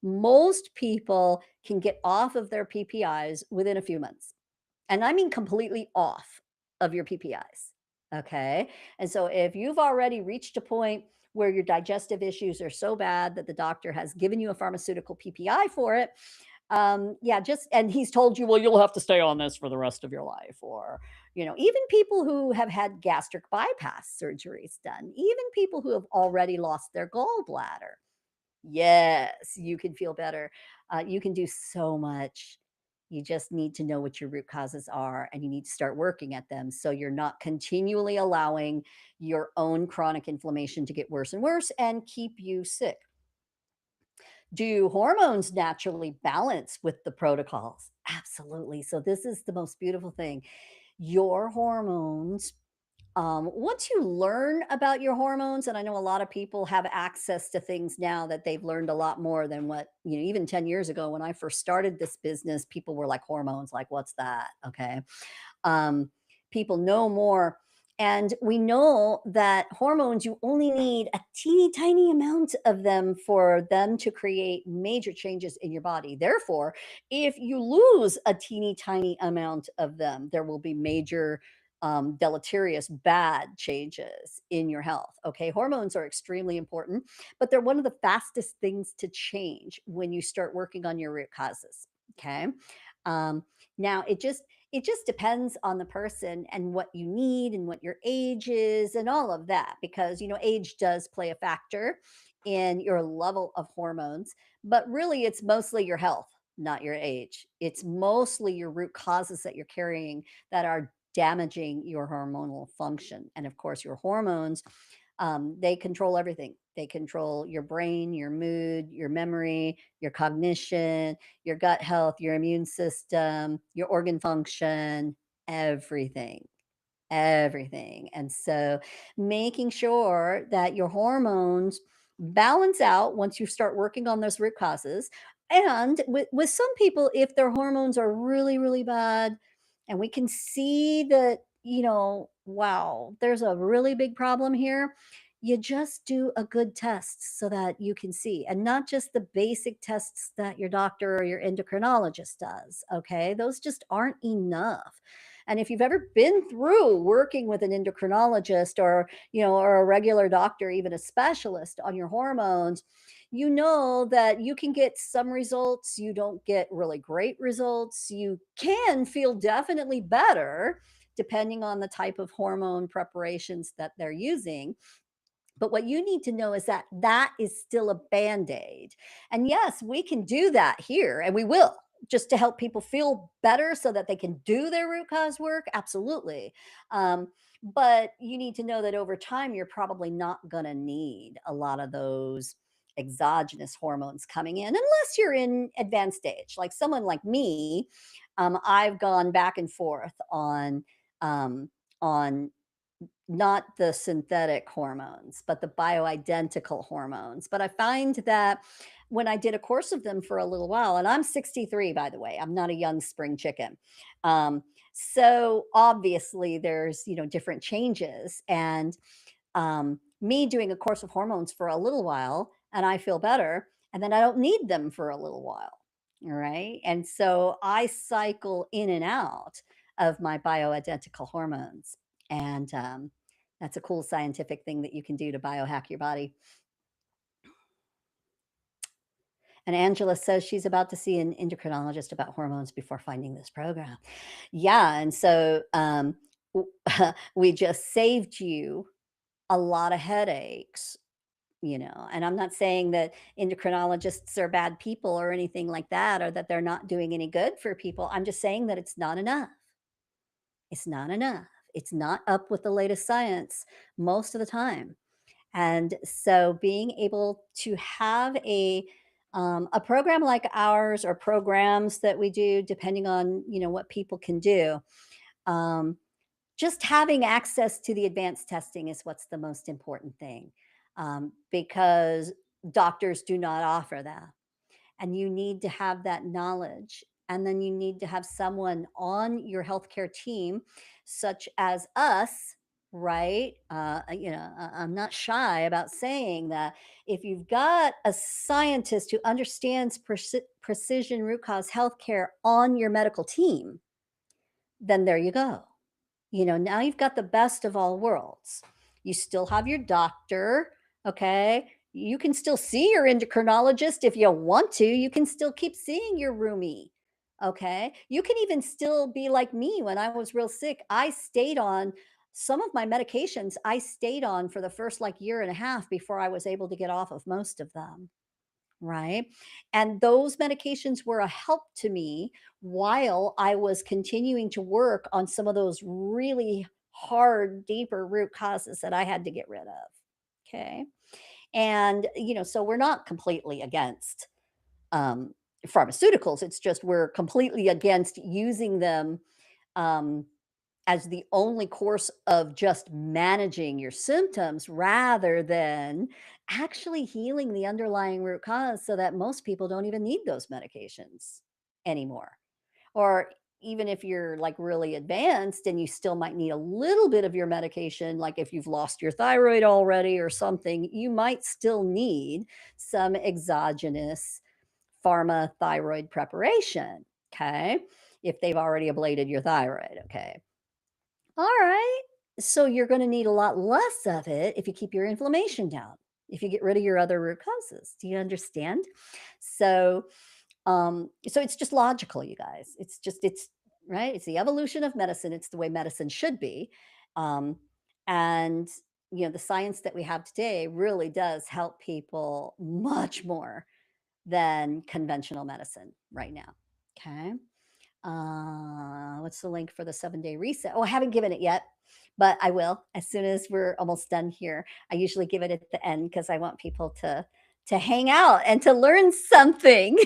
Most people can get off of their PPIs within a few months. And I mean completely off of your PPIs. Okay. And so if you've already reached a point where your digestive issues are so bad that the doctor has given you a pharmaceutical PPI for it, yeah, and he's told you, well, you'll have to stay on this for the rest of your life, or Even people who have had gastric bypass surgeries done, even people who have already lost their gallbladder. Yes, you can feel better. You can do so much. You just need to know what your root causes are and you need to start working at them so you're not continually allowing your own chronic inflammation to get worse and worse and keep you sick. Do hormones naturally balance with the protocols? Absolutely. So, this is the most beautiful thing. Your hormones, once you learn about your hormones, and I know a lot of people have access to things now that they've learned a lot more than what, even 10 years ago when I first started this business, people were like, hormones, like, what's that? Okay. um, People know more. And we know that hormones, you only need a teeny tiny amount of them for them to create major changes in your body. Therefore, if you lose a teeny tiny amount of them, there will be major deleterious bad changes in your health. Okay. Hormones are extremely important, but they're one of the fastest things to change when you start working on your root causes. Okay. Um, Now it just depends on the person and what you need and what your age is and all of that because age does play a factor in your level of hormones, but really it's mostly your health, not your age. It's mostly your root causes that you're carrying that are damaging your hormonal function. And of course your hormones, they control everything. They control your brain, your mood, your memory, your cognition, your gut health, your immune system, your organ function, everything, everything. And so making sure that your hormones balance out once you start working on those root causes. And with some people, if their hormones are really, really bad, and we can see that, wow, there's a really big problem here, you just do a good test so that you can see, and not just the basic tests that your doctor or your endocrinologist does. Okay. Those just aren't enough. And if you've ever been through working with an endocrinologist or a regular doctor, even a specialist on your hormones, you know that you can get some results. You don't get really great results. You can feel definitely better depending on the type of hormone preparations that they're using. But what you need to know is that that is still a band-aid. And yes, we can do that here, and we will, just to help people feel better so that they can do their root cause work. Absolutely. But you need to know that over time, you're probably not going to need a lot of those exogenous hormones coming in unless you're in advanced stage. Like someone like me, I've gone back and forth um, on not the synthetic hormones, but the bioidentical hormones. But I find that when I did a course of them for a little while, and I'm 63, by the way, I'm not a young spring chicken. Um, so obviously there's, different changes. And me doing a course of hormones for a little while and I feel better, and then I don't need them for a little while. All right. And so I cycle in and out of my bioidentical hormones. And that's a cool scientific thing that you can do to biohack your body. And Angela says she's about to see an endocrinologist about hormones before finding this program. Yeah. And so we just saved you a lot of headaches. And I'm not saying that endocrinologists are bad people or anything like that, or that they're not doing any good for people. I'm just saying that it's not enough. It's not enough. It's not up with the latest science most of the time. And so being able to have a program like ours or programs that we do, depending on, what people can do, um, just having access to the advanced testing is what's the most important thing, because doctors do not offer that. And you need to have that knowledge. And then you need to have someone on your healthcare team, such as us, right? I'm not shy about saying that if you've got a scientist who understands precision root cause healthcare on your medical team, then there you go. Now you've got the best of all worlds. You still have your doctor, okay? You can still see your endocrinologist if you want to. You can still keep seeing your roomie, Okay. You can even still be like me when I was real sick. I stayed on some of my medications, I stayed on for the first like year and a half before I was able to get off of most of them. Right. And those medications were a help to me while I was continuing to work on some of those really hard, deeper root causes that I had to get rid of. Okay. And, so we're not completely against um, pharmaceuticals. It's just we're completely against using them um, as the only course of just managing your symptoms rather than actually healing the underlying root cause so that most people don't even need those medications anymore. Or even if you're like really advanced and you still might need a little bit of your medication, like if you've lost your thyroid already or something, you might still need some exogenous pharma thyroid preparation. Okay. If they've already ablated your thyroid. Okay. All right. So you're going to need a lot less of it if you keep your inflammation down, if you get rid of your other root causes. Do you understand? So, so it's just logical, you guys. It's right. It's the evolution of medicine. It's the way medicine should be. Um, and, the science that we have today really does help people much more than conventional medicine right now. Okay. What's the link for the 7-day reset? Oh, I haven't given it yet, but I will as soon as we're almost done here. I usually give it at the end because I want people to hang out and to learn something.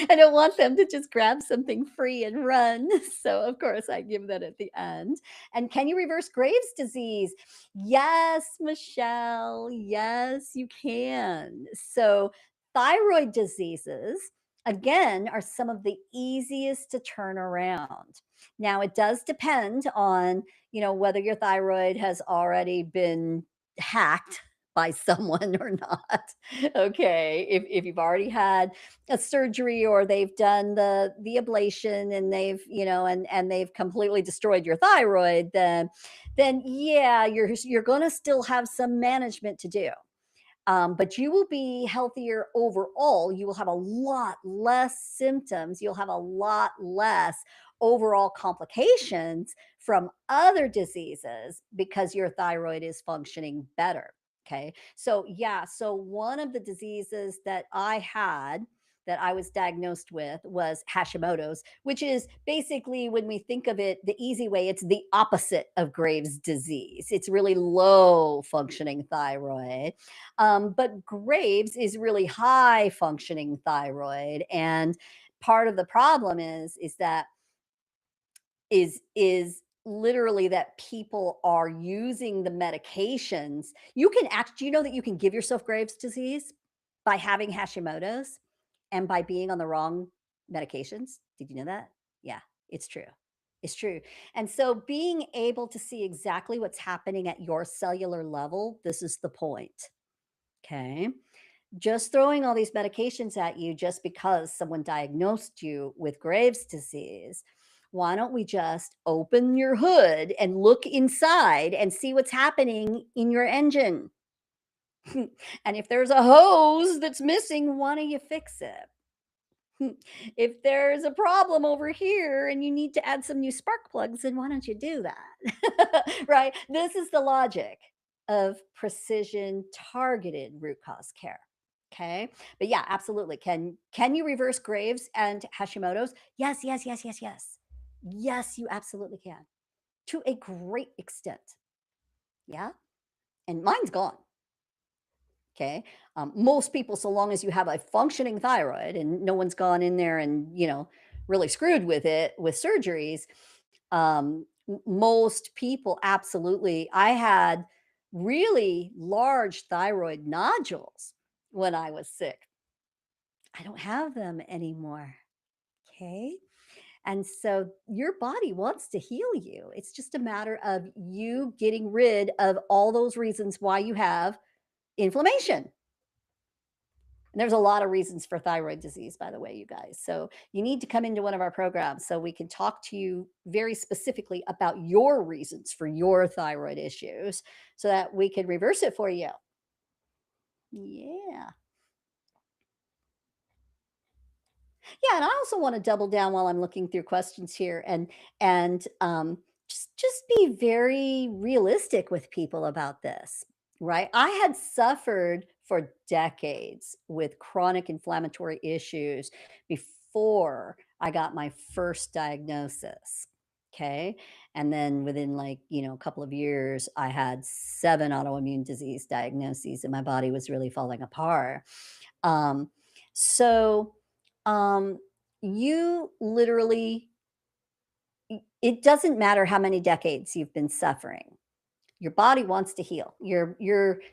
I don't want them to just grab something free and run. So, of course, I give that at the end. And can you reverse Graves' disease? Yes, Michelle. Yes, you can. So, thyroid diseases again, are some of the easiest to turn around. Now, it does depend on, whether your thyroid has already been hacked by someone or not. Okay. If you've already had a surgery or they've done the ablation and they've, and they've completely destroyed your thyroid, then yeah, you're gonna still have some management to do. But you will be healthier overall. You will have a lot less symptoms. You'll have a lot less overall complications from other diseases because your thyroid is functioning better. Okay. So, yeah. So, one of the diseases that I had that I was diagnosed with was Hashimoto's, which is basically, when we think of it the easy way, it's the opposite of Graves' disease. It's really low functioning thyroid. But Graves is really high functioning thyroid, and part of the problem is that is literally that people are using the medications. You can act. Do you know that you can give yourself Graves' disease by having Hashimoto's and by being on the wrong medications? Did you know that? Yeah, it's true. It's true. And so being able to see exactly what's happening at your cellular level, this is the point. Okay. Just throwing all these medications at you just because someone diagnosed you with Graves' disease. Why don't we just open your hood and look inside and see what's happening in your engine? And if there's a hose that's missing, why don't you fix it? If there's a problem over here and you need to add some new spark plugs, then why don't you do that? Right? This is the logic of precision targeted root cause care. Okay. But yeah, absolutely. Can you reverse Graves and Hashimoto's? Yes, yes, yes, yes, yes. Yes, you absolutely can. To a great extent. Yeah. And mine's gone. Okay. Most people, so long as you have a functioning thyroid and no one's gone in there and, really screwed with it with surgeries, most people absolutely. I had really large thyroid nodules when I was sick. I don't have them anymore. Okay. And so your body wants to heal you. It's just a matter of you getting rid of all those reasons why you have inflammation. And there's a lot of reasons for thyroid disease, by the way, you guys. So you need to come into one of our programs so we can talk to you very specifically about your reasons for your thyroid issues so that we can reverse it for you. Yeah. Yeah, and I also want to double down while I'm looking through questions here and just be very realistic with people about this, right? I had suffered for decades with chronic inflammatory issues before I got my first diagnosis. Okay. And then within like, a couple of years, I had 7 autoimmune disease diagnoses and my body was really falling apart. Um, so um, you literally it doesn't matter how many decades you've been suffering. Your body wants to heal. You're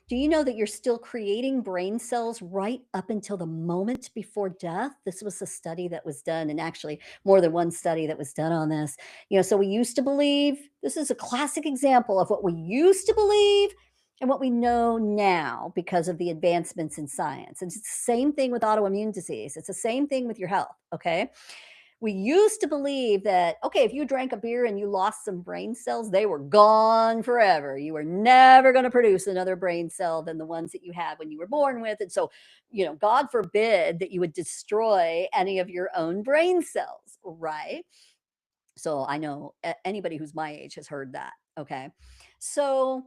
do you know that you're still creating brain cells right up until the moment before death? This was a study that was done, and actually more than one study that was done on this. So we used to believe this is a classic example of what we used to believe and what we know now because of the advancements in science. And it's the same thing with autoimmune disease. It's the same thing with your health, okay? We used to believe that, okay, if you drank a beer and you lost some brain cells, they were gone forever. You were never going to produce another brain cell than the ones that you had when you were born with. And so, God forbid that you would destroy any of your own brain cells, right? So I know anybody who's my age has heard that. Okay. So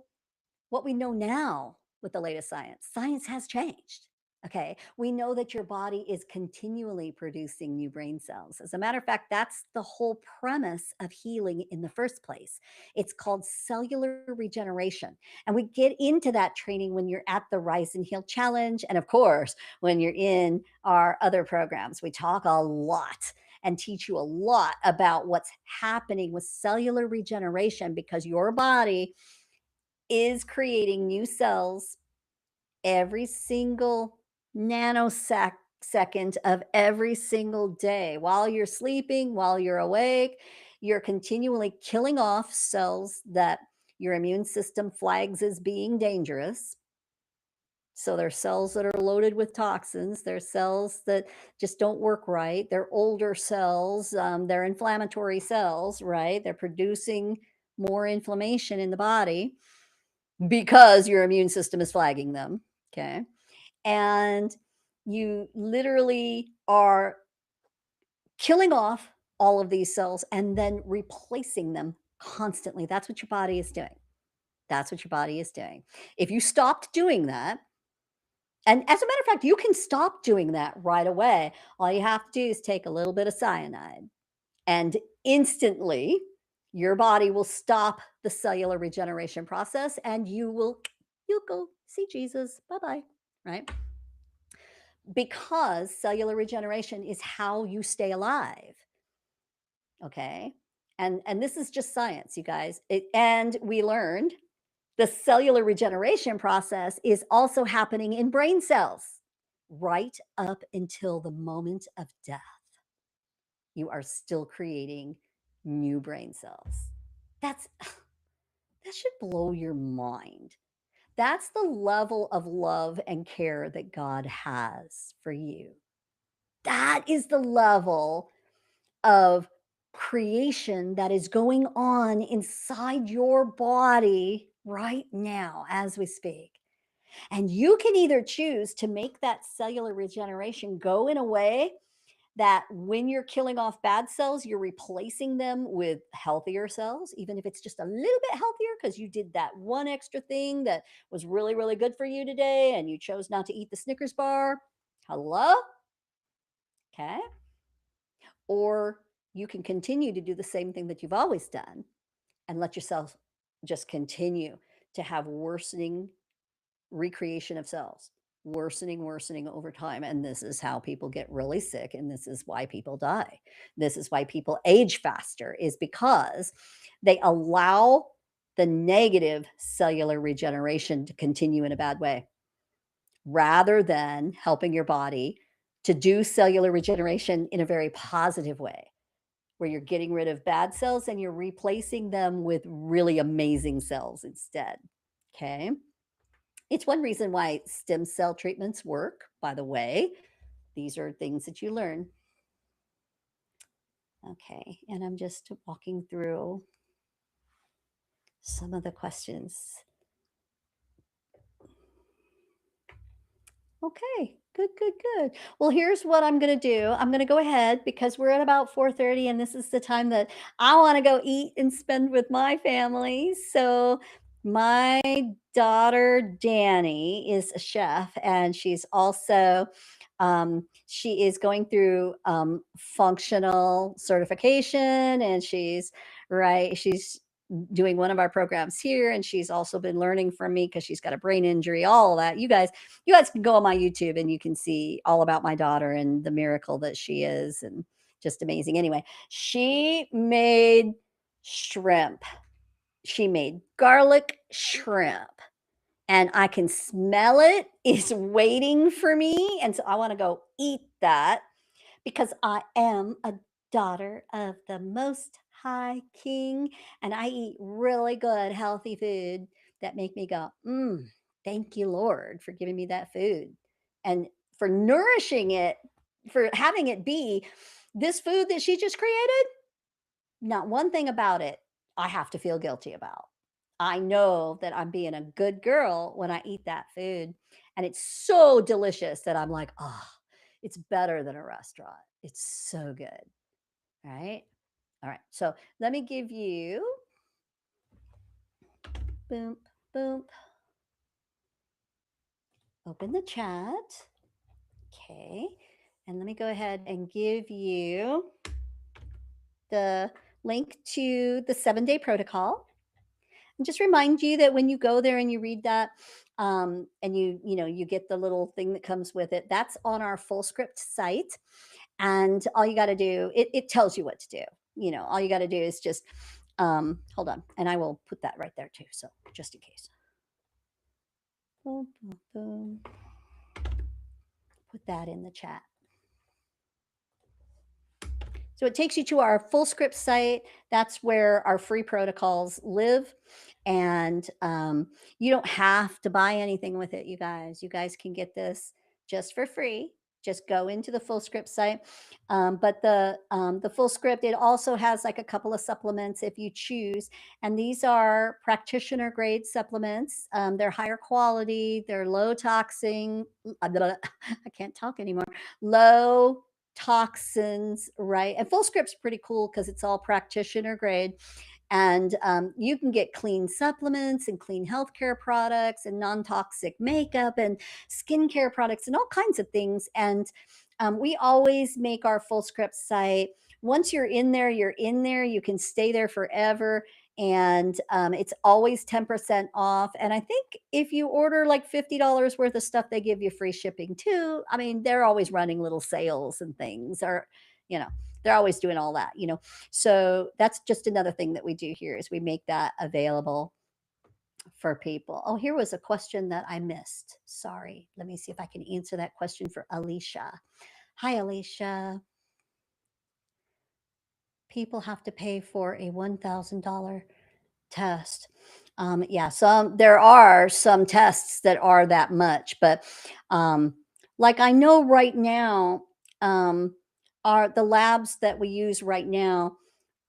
what we know now with the latest science, science has changed. Okay. We know that your body is continually producing new brain cells. As a matter of fact, that's the whole premise of healing in the first place. It's called cellular regeneration. And we get into that training when you're at the Rise and Heal Challenge. And of course, when you're in our other programs, we talk a lot and teach you a lot about what's happening with cellular regeneration because your body is creating new cells every single nanosecond of every single day. While you're sleeping, while you're awake, you're continually killing off cells that your immune system flags as being dangerous. So they're cells that are loaded with toxins. They're cells that just don't work right. They're older cells. They're inflammatory cells, right? They're producing more inflammation in the body because your immune system is flagging them. Okay. And you literally are killing off all of these cells and then replacing them constantly. That's what your body is doing. That's what your body is doing. If you stopped doing that, and as a matter of fact, you can stop doing that right away. All you have to do is take a little bit of cyanide, and instantly your body will stop the cellular regeneration process and you'll go see Jesus. Bye-bye. Right? Because cellular regeneration is how you stay alive. Okay? And this is just science, you guys. And we learned the cellular regeneration process is also happening in brain cells right up until the moment of death. You are still creating new brain cells. That's that should blow your mind. That's the level of love and care that God has for you. That is the level of creation that is going on inside your body right now as we speak. And you can either choose to make that cellular regeneration go in a way that when you're killing off bad cells, you're replacing them with healthier cells, even if it's just a little bit healthier because you did that one extra thing that was really, really good for you today and you chose not to eat the Snickers bar. Hello? Okay. Or you can continue to do the same thing that you've always done and let yourself just continue to have worsening recreation of cells, worsening over time. And this is how people get really sick. And this is why people die. This is why people age faster, is because they allow the negative cellular regeneration to continue in a bad way rather than helping your body to do cellular regeneration in a very positive way where you're getting rid of bad cells and you're replacing them with really amazing cells instead. Okay. It's one reason why stem cell treatments work, by the way. These are things that you learn. Okay. And I'm just walking through some of the questions. Okay, good, good, good. Well, here's what I'm gonna do. I'm gonna go ahead because we're at about 4:30, and this is the time that I wanna go eat and spend with my family. So my daughter Danny is a chef, and she's also she is going through functional certification, and she's doing one of our programs here, and she's also been learning from me because she's got a brain injury, all of that. You guys can go on my YouTube and you can see all about my daughter and the miracle that she is, and just amazing. Anyway, she made shrimp. She made garlic shrimp, and I can smell it. It's waiting for me. And so I want to go eat that because I am a daughter of the Most High King, and I eat really good, healthy food that make me go, thank you, Lord, for giving me that food and for nourishing it, for having it be this food that she just created. Not one thing about it I have to feel guilty about. I know that I'm being a good girl when I eat that food, and it's so delicious that I'm like, "Oh, it's better than a restaurant. It's so good." Right? All right. So, let me give you boom, boom, open the chat. Okay. And let me go ahead and give you the link to the 7-day protocol. And just remind you that when you go there and you read that, and you get the little thing that comes with it, that's on our full script site. And all you got to do, it tells you what to do. All you got to do is just hold on, and I will put that right there too, so just in case. Boom, boom, boom. Put that in the chat. So it takes you to our full script site. That's where our free protocols live. And you don't have to buy anything with it, you guys. You guys can get this just for free. Just go into the full script site. But the full script, it also has like a couple of supplements if you choose. And these are practitioner grade supplements. They're higher quality, they're low toxin. I can't talk anymore. Low toxins, right? And full script's pretty cool because it's all practitioner grade. And you can get clean supplements and clean healthcare products and non toxic makeup and skincare products and all kinds of things. And we always make our full script site. Once you're in there, you're in there. You can stay there forever. And it's always 10% off. And I think if you order like $50 worth of stuff, they give you free shipping too. I mean, they're always running little sales and things, or, you know, they're always doing all that. So that's just another thing that we do here is we make that available for people. Oh, here was a question that I missed. Sorry. Let me see if I can answer that question for Alicia. Hi, Alicia. People have to pay for a $1,000 test. Yeah, there are some tests that are that much, but um, like I know right now, um, are the labs that we use right now,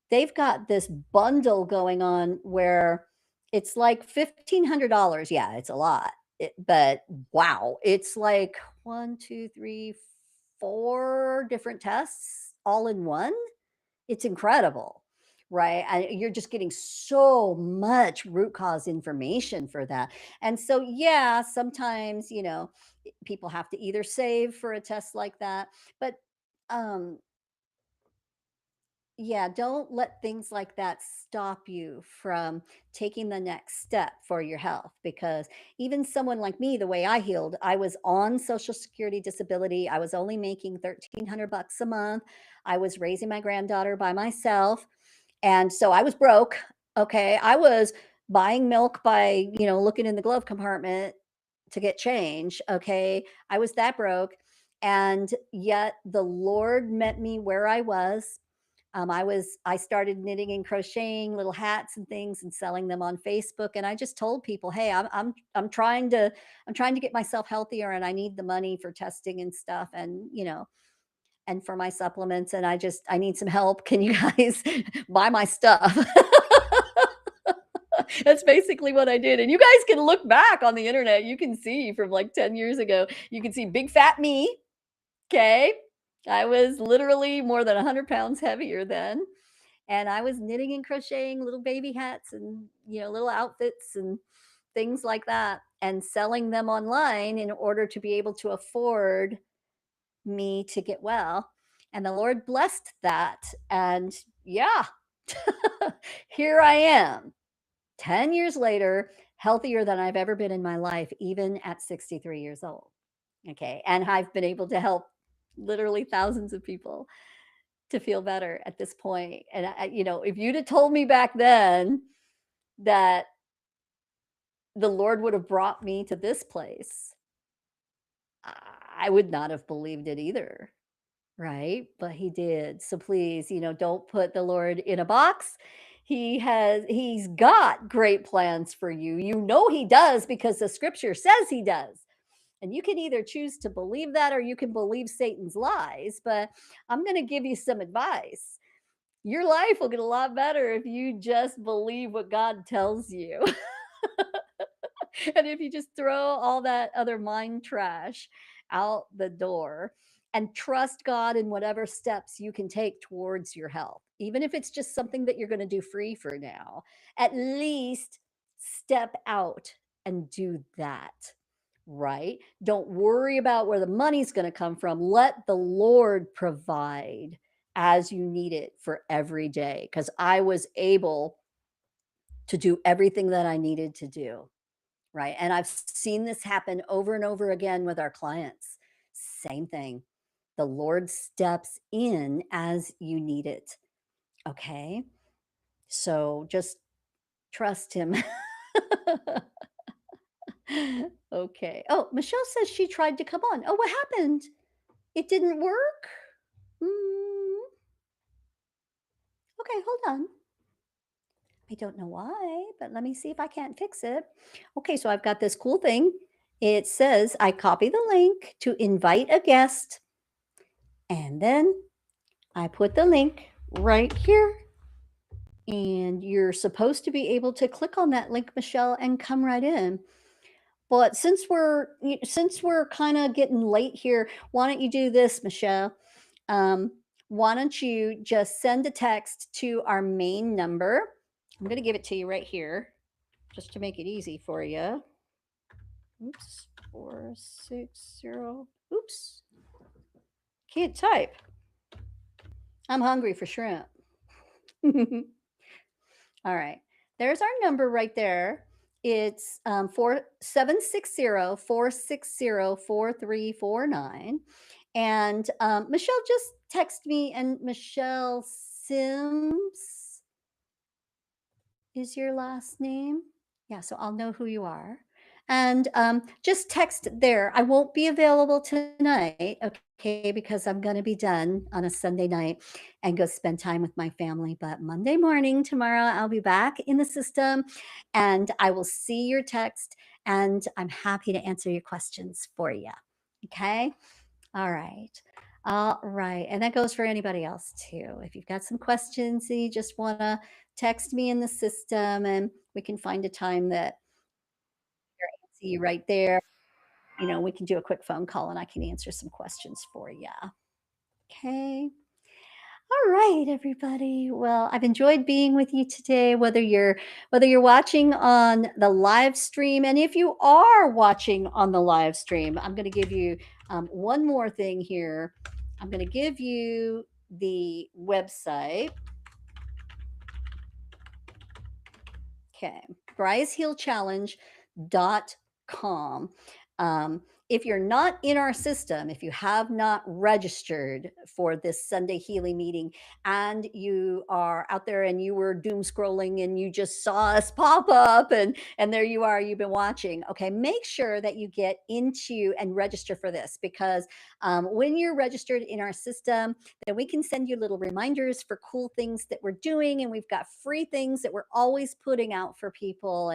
they've got this bundle going on where it's like $1,500. Yeah, it's a lot. But wow, it's like one, two, three, four different tests all in one. It's incredible, right? And you're just getting so much root cause information for that. And so, yeah, sometimes, people have to either save for a test like that, but um, yeah, don't let things like that stop you from taking the next step for your health, because even someone like me, the way I healed, I was on Social Security disability. I was only making 1,300 bucks a month. I was raising my granddaughter by myself. And so I was broke. Okay. I was buying milk by, looking in the glove compartment to get change. Okay. I was that broke. And yet the Lord met me where I was. I started knitting and crocheting little hats and things and selling them on Facebook. And I just told people, hey, I'm trying to get myself healthier, and I need the money for testing and stuff. And for my supplements, and I need some help. Can you guys buy my stuff? That's basically what I did, and you guys can look back on the internet, you can see from, like, 10 years ago, you can see big fat me, 'kay? I was literally more than 100 pounds heavier then, and I was knitting and crocheting little baby hats and, little outfits and things like that, and selling them online in order to be able to afford me to get well, and the Lord blessed that, and yeah, here I am 10 years later, healthier than I've ever been in my life, even at 63 years old. Okay. And I've been able to help literally thousands of people to feel better at this point. And if you'd have told me back then that the Lord would have brought me to this place, I would not have believed it either. Right? But he did. So please, don't put the Lord in a box. He's got great plans for you. You know he does because the scripture says he does. And you can either choose to believe that or you can believe Satan's lies, but I'm going to give you some advice. Your life will get a lot better if you just believe what God tells you. And if you just throw all that other mind trash out the door and trust God in whatever steps you can take towards your health, even if it's just something that you're going to do free for now, at least step out and do that. Right? Don't worry about where the money's going to come from. Let the Lord provide as you need it for every day. Because I was able to do everything that I needed to do. Right, and I've seen this happen over and over again with our clients. Same thing. The Lord steps in as you need it, okay? So just trust him. Okay. Oh, Michelle says she tried to come on. Oh, what happened? It didn't work? Mm, okay, hold on. I don't know why, but let me see if I can't fix it. Okay, so I've got this cool thing. It says I copy the link to invite a guest, and then I put the link right here. And you're supposed to be able to click on that link, Michelle, and come right in. But since we're kind of getting late here, why don't you do this, Michelle? Um, why don't you just send a text to our main number? I'm going to give it to you right here, just to make it easy for you. Oops, 460. Oops, can't type. I'm hungry for shrimp. All right, there's our number right there. It's 4760-460-4349. And Michelle just text me, and Michelle Sims is your last name. Yeah, so I'll know who you are. And just text there. I won't be available tonight, okay, because I'm going to be done on a Sunday night and go spend time with my family. But Monday morning, tomorrow, I'll be back in the system and I will see your text and I'm happy to answer your questions for you. Okay. All right. All right. And that goes for anybody else too. If you've got some questions and you just want to text me in the system and we can find a time that I see you right there. We can do a quick phone call and I can answer some questions for you. Okay. All right, everybody. Well, I've enjoyed being with you today, whether you're watching on the live stream, and if you are watching on the live stream, I'm going to give you one more thing here. I'm going to give you the website. Okay, brycehealchallenge.com. If you're not in our system, if you have not registered for this Sunday healing meeting and you are out there and you were doom scrolling and you just saw us pop up and there you are, you've been watching. Okay, make sure that you get into and register for this because when you're registered in our system, then we can send you little reminders for cool things that we're doing, and we've got free things that we're always putting out for people,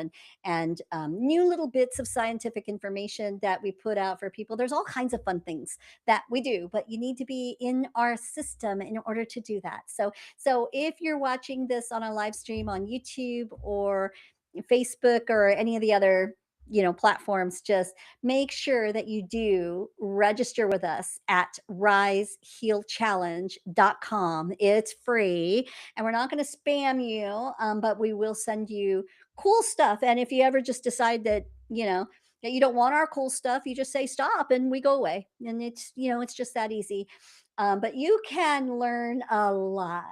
and new little bits of scientific information that we put out for people. There's all kinds of fun things that we do, but you need to be in our system in order to do that. So if you're watching this on a live stream on YouTube or Facebook or any of the other, platforms, just make sure that you do register with us at risehealchallenge.com. It's free and we're not going to spam you, but we will send you cool stuff. And if you ever just decide that, that you don't want our cool stuff, you just say stop and we go away. And it's just that easy. But you can learn a lot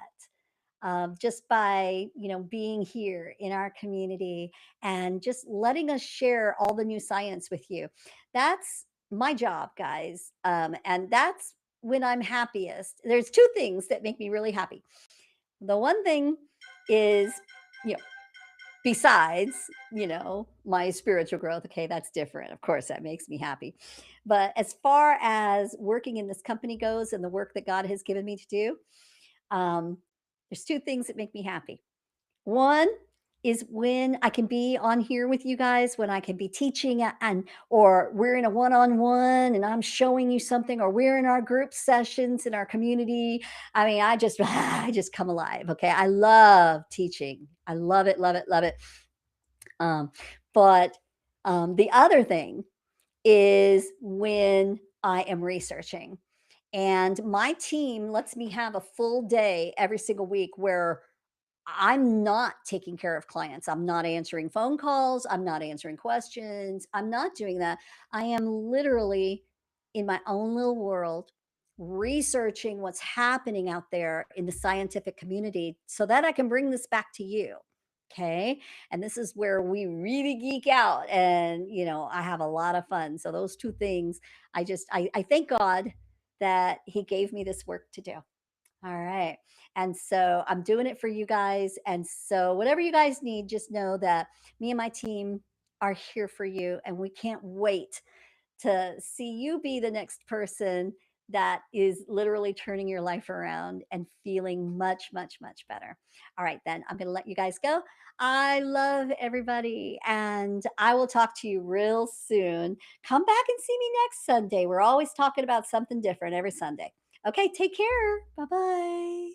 just by being here in our community and just letting us share all the new science with you. That's my job, guys, and that's when I'm happiest. There's two things that make me really happy. The one thing is, you know besides my spiritual growth. Okay, that's different, of course, that makes me happy. But as far as working in this company goes and the work that God has given me to do, um, there's two things that make me happy. One is when I can be on here with you guys, when I can be teaching and or we're in a one-on-one and I'm showing you something, or we're in our group sessions in our community. I mean, I just I just come alive. Okay. I love teaching. I love it, love it, love it. Um, but the other thing is when I am researching. And my team lets me have a full day every single week where I'm not taking care of clients. I'm not answering phone calls. I'm not answering questions. I'm not doing that. I am literally in my own little world researching what's happening out there in the scientific community so that I can bring this back to you. Okay. And this is where we really geek out and, I have a lot of fun. So those two things, I thank God that he gave me this work to do. All right. And so I'm doing it for you guys. And so whatever you guys need, just know that me and my team are here for you. And we can't wait to see you be the next person that is literally turning your life around and feeling much, much, much better. All right, then I'm going to let you guys go. I love everybody and I will talk to you real soon. Come back and see me next Sunday. We're always talking about something different every Sunday. Okay, take care. Bye bye.